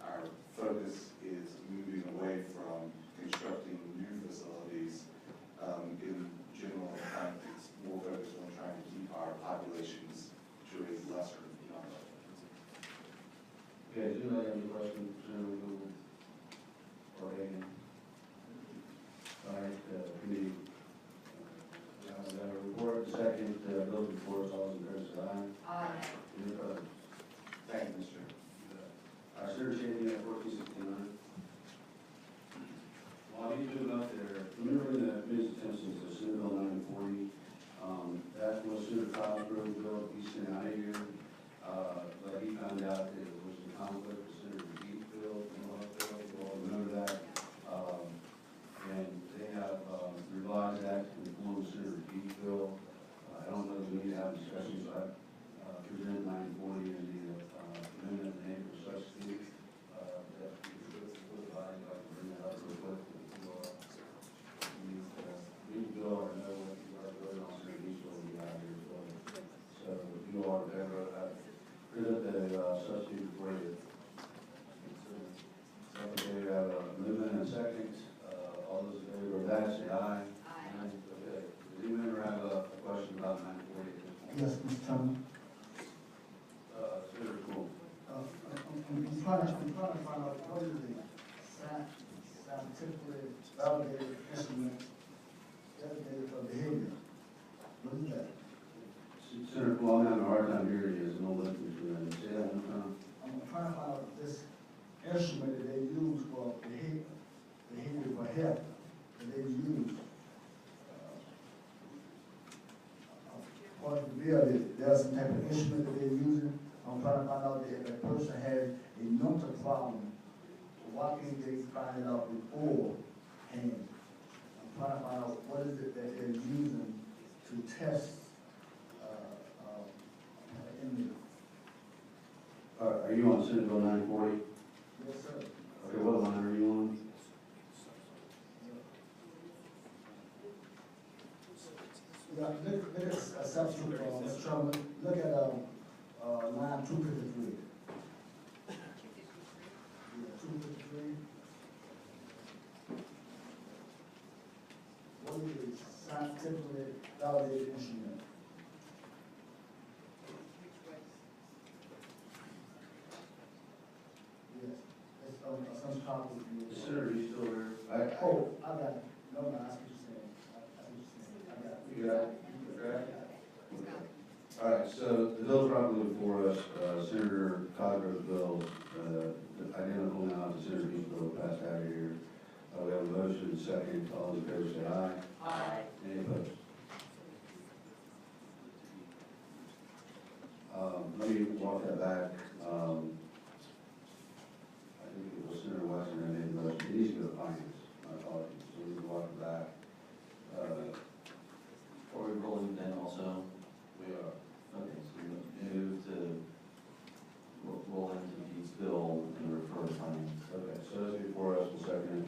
our focus is moving away from constructing new facilities in general. It's more focused on trying to keep our populations to a lesser number. Okay, does anybody have any questions, Senator McDougal? Or Hagan? All right, committee. We have a report, second, bill before us, all in favor, say aye. Aye. Any opposed? Thank you, Mr. Chairman. Senator Shady, at 1469. While he's doing up there, remember the committee's attention to Senate Bill 940? That was Senator Cosgrove bill he sent out here, but he found out that it was in conflict with Senator Deep bill, you all remember that? And they have revised that to include Senator Deep bill. I don't know if we need to have discussions, so I present 940 in the amendment in the name of such thing. That we should body, if I can bring that up real quick. Deep bill or know what you are voting on, Senator Deep bill will be out here as well. So if you are there, I present the substitute for you. Okay, we have a movement and a second. All those in favor of that, say aye. Aye. Okay. Does anyone ever have a question about 940? Yes, Mr. Chairman. Senator Cool. I'm trying to find out what is the scientifically validated instrument dedicated for behavior? What is that? Senator Cool, I'm having a hard time hearing you. There's no listening to that. Say that one time. I'm trying to find out if this instrument that they use for behavior for health, that they use, according to the bill, there's some type of instrument that they're using. I'm trying to find out that if a person has a mental problem, why can't they find it out beforehand? I'm trying to find out what is it that they're using to test inmates. Are you on Senate Bill 940? Yes, sir. Okay, what line are you on? Yeah, look at a substitute, Mr. Chairman, look at, line 253. Yeah, 253. What is a scientifically validated instrument? Yes, it's some copy. Senator, are you still there? I got it. No, I see what you're saying. I see what you're saying. I got it. You got it? Okay. All right, so the bill's probably before us, Senator Cosgrove's bill, identical now to Senator Deep's bill passed out of here. We have a motion, second, all those in favor say aye. Aye. Any opposed? Let me walk that back. I think it was Senator Wesson that made the motion. It needs to go to finance. My apologies. So we can walk it back. Are we rolling then also? We are. Okay, so we move to roll into Deed's bill and refer to finance. Okay, so that's before us, we'll second it.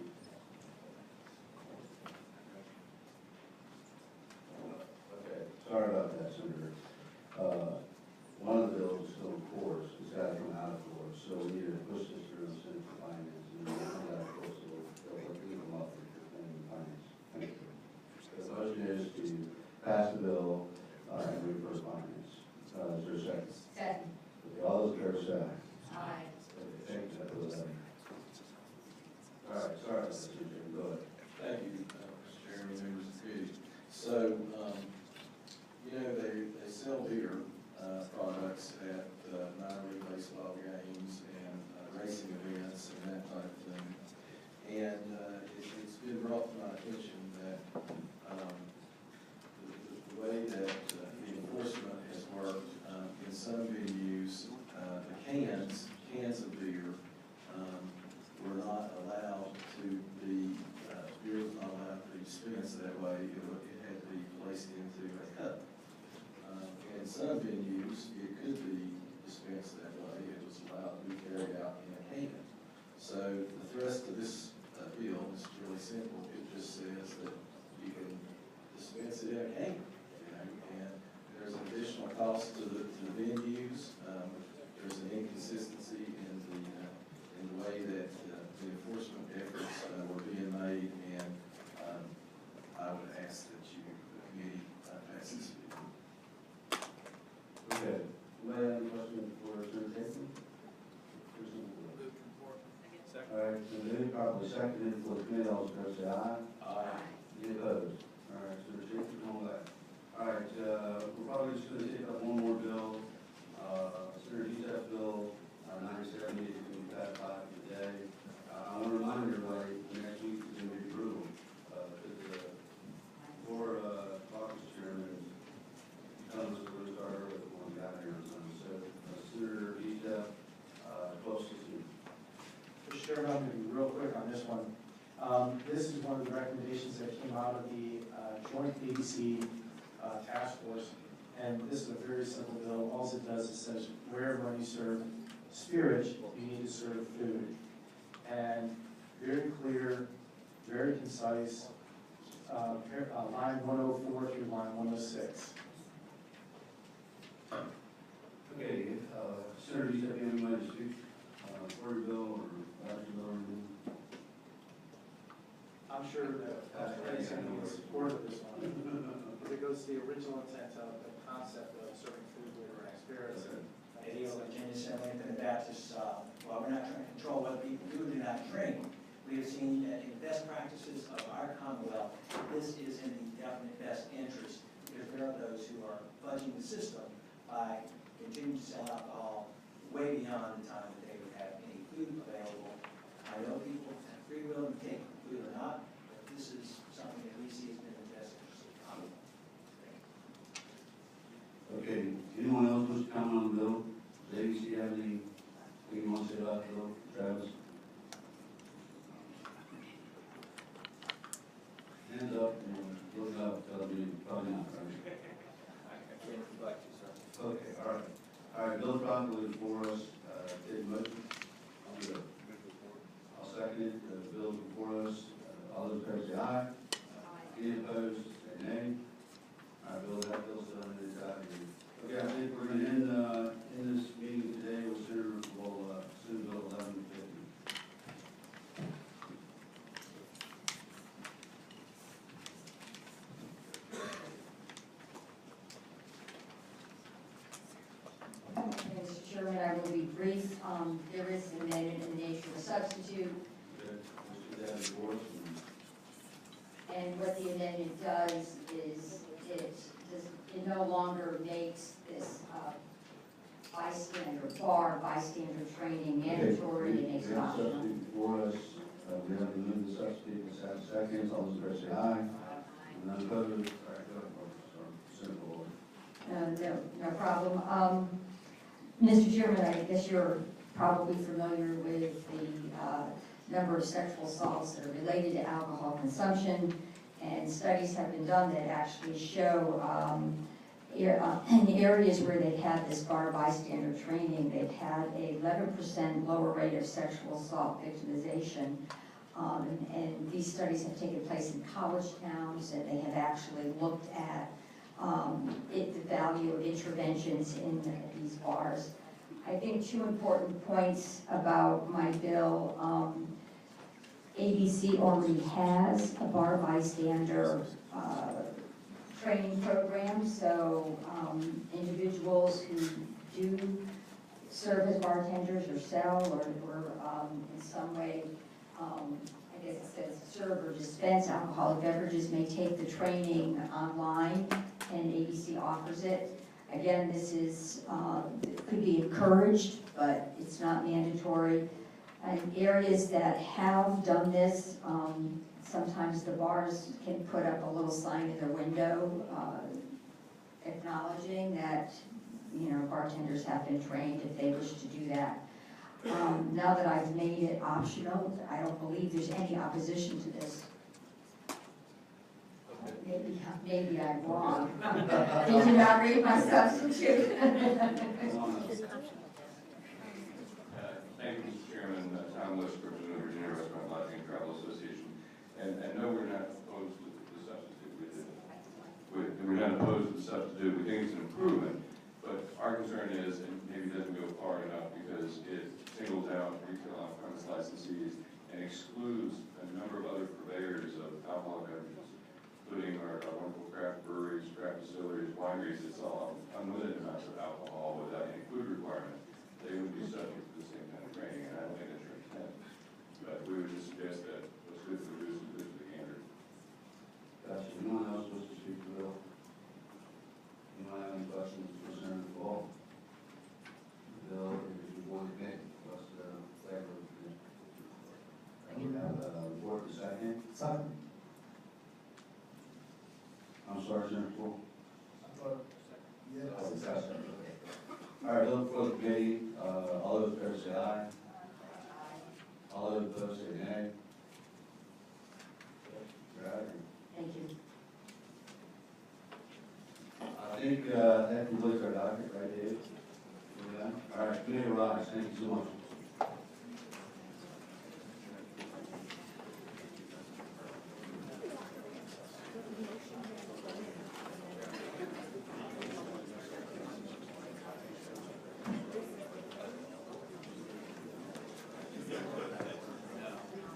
dispense that way, it had to be placed into a cup. In some venues, it could be dispensed that way, it was allowed to be carried out in a can. So the thrust of this bill is really simple, it just says that you can dispense it in a can, and there's an additional cost to the venues. There's an inconsistency in the way that the enforcement efforts were being made, and I would ask that the committee pass this bill. Okay, anybody have any questions for Senator Tatum? All right, so moved, properly seconded for the committee, all those in favor say aye. Aye. Any opposed? All right, Senator Tatum, on that. All right, we're probably just gonna take up one more bill, Senator Detail Bill 970 is going to be passed by today. I want to remind everybody, next week is going to be brutal, because four caucus chairmen comes to the start early before we got here on Sunday. So, Senator Detail, 1216. Mr. Chairman, I'm going to be real quick on this one. This is one of the recommendations that came out of the joint ABC task force. And this is a very simple bill. All it does is says, wherever you serve spirit, you need to serve food. And very clear, very concise, line 104 through line 106. Okay, Senator, do you have any way to speak for your bill or about your bill or anything? I'm sure that Fred's going to be in support of this one. Because it goes to the original intent of the concept of serving food, liquor, and spirits. And you know, Virginia Assembly and the Baptists, while we're not trying to control what people do or do not drink, we have seen that in best practices of our Commonwealth, this is in the definite best interest, because there are those who are fudging the system by continuing to sell alcohol way beyond the time that they would have any food available. I know people have free will to take food or not, but this is something that we see as being in the best interest of the Commonwealth. Okay, anyone else wants to comment on the bill? Davies, do you have anything you want to say about the bill? Travis? Hands up, and look up, tell me, probably not, right? I can't invite you, sir. Okay, all right. All right, bill properly before us, take a motion. I'll do it. I'll second it, the bill's before us, all those in favor say aye. Any opposed, say nay. All right, Bill, that bill's done, it's out of here. Okay, I think we're gonna end this meeting today with Senator, Senate Bill 1150. Mr. Chairman, I will be brief. There is an amendment in the nature of a substitute. Okay, let's do that as yours. And what the amendment does is it no longer makes this bystander training mandatory, it makes it optional. Substitute before us, we have to move the substitute, let's have seconds, all those in favor say aye. And none opposed, all right, go ahead, Senator Boyd. No problem. Mr. Chairman, I guess you're probably familiar with the number of sexual assaults that are related to alcohol consumption, and studies have been done that actually show in areas where they've had this bar bystander training, they've had a 11% lower rate of sexual assault victimization. And these studies have taken place in college towns, and they have actually looked at the value of interventions in these bars. I think two important points about my bill. ABC already has a bar bystander training program, so individuals who do serve as bartenders or sell or in some way, I guess it says serve or dispense alcoholic beverages may take the training online, and ABC offers it. Again, this is, it could be encouraged, but it's not mandatory. And areas that have done this, sometimes the bars can put up a little sign in their window acknowledging that, bartenders have been trained if they wish to do that. Now that I've made it optional, I don't believe there's any opposition to this. maybe I'm wrong. Did you not read my substitute? Thank you, Mr. Chairman. Tom List, representative of Virginia Restaurant Lodging and Travel Association. And no, we're not opposed to the substitute. We're not opposed to the substitute. We think it's an improvement. But our concern is, and maybe it doesn't go far enough, because it singles out retail on-premise licensees and excludes a number of other purveyors of alcoholic beverages, including our wonderful craft breweries, craft distilleries, wineries that sell unlimited amounts of alcohol without any food requirement. They would be subject to the same kind of training, and I don't think that's your intent. But we would just suggest that what's good for the goose is good for the gander. Gotcha. Anyone else wish to speak to the bill? Anyone have any questions concerning the bill? Bill, if you want to make, what's the flavor of the bill? We have a report to second. Second. I'm sorry, Senator Paul. Yes. All right, look for the committee, all those in favor say aye. All those opposed say nay. Right. Thank you. I think that concludes our docket, right, Dave? All right, committee rise, thank you so much.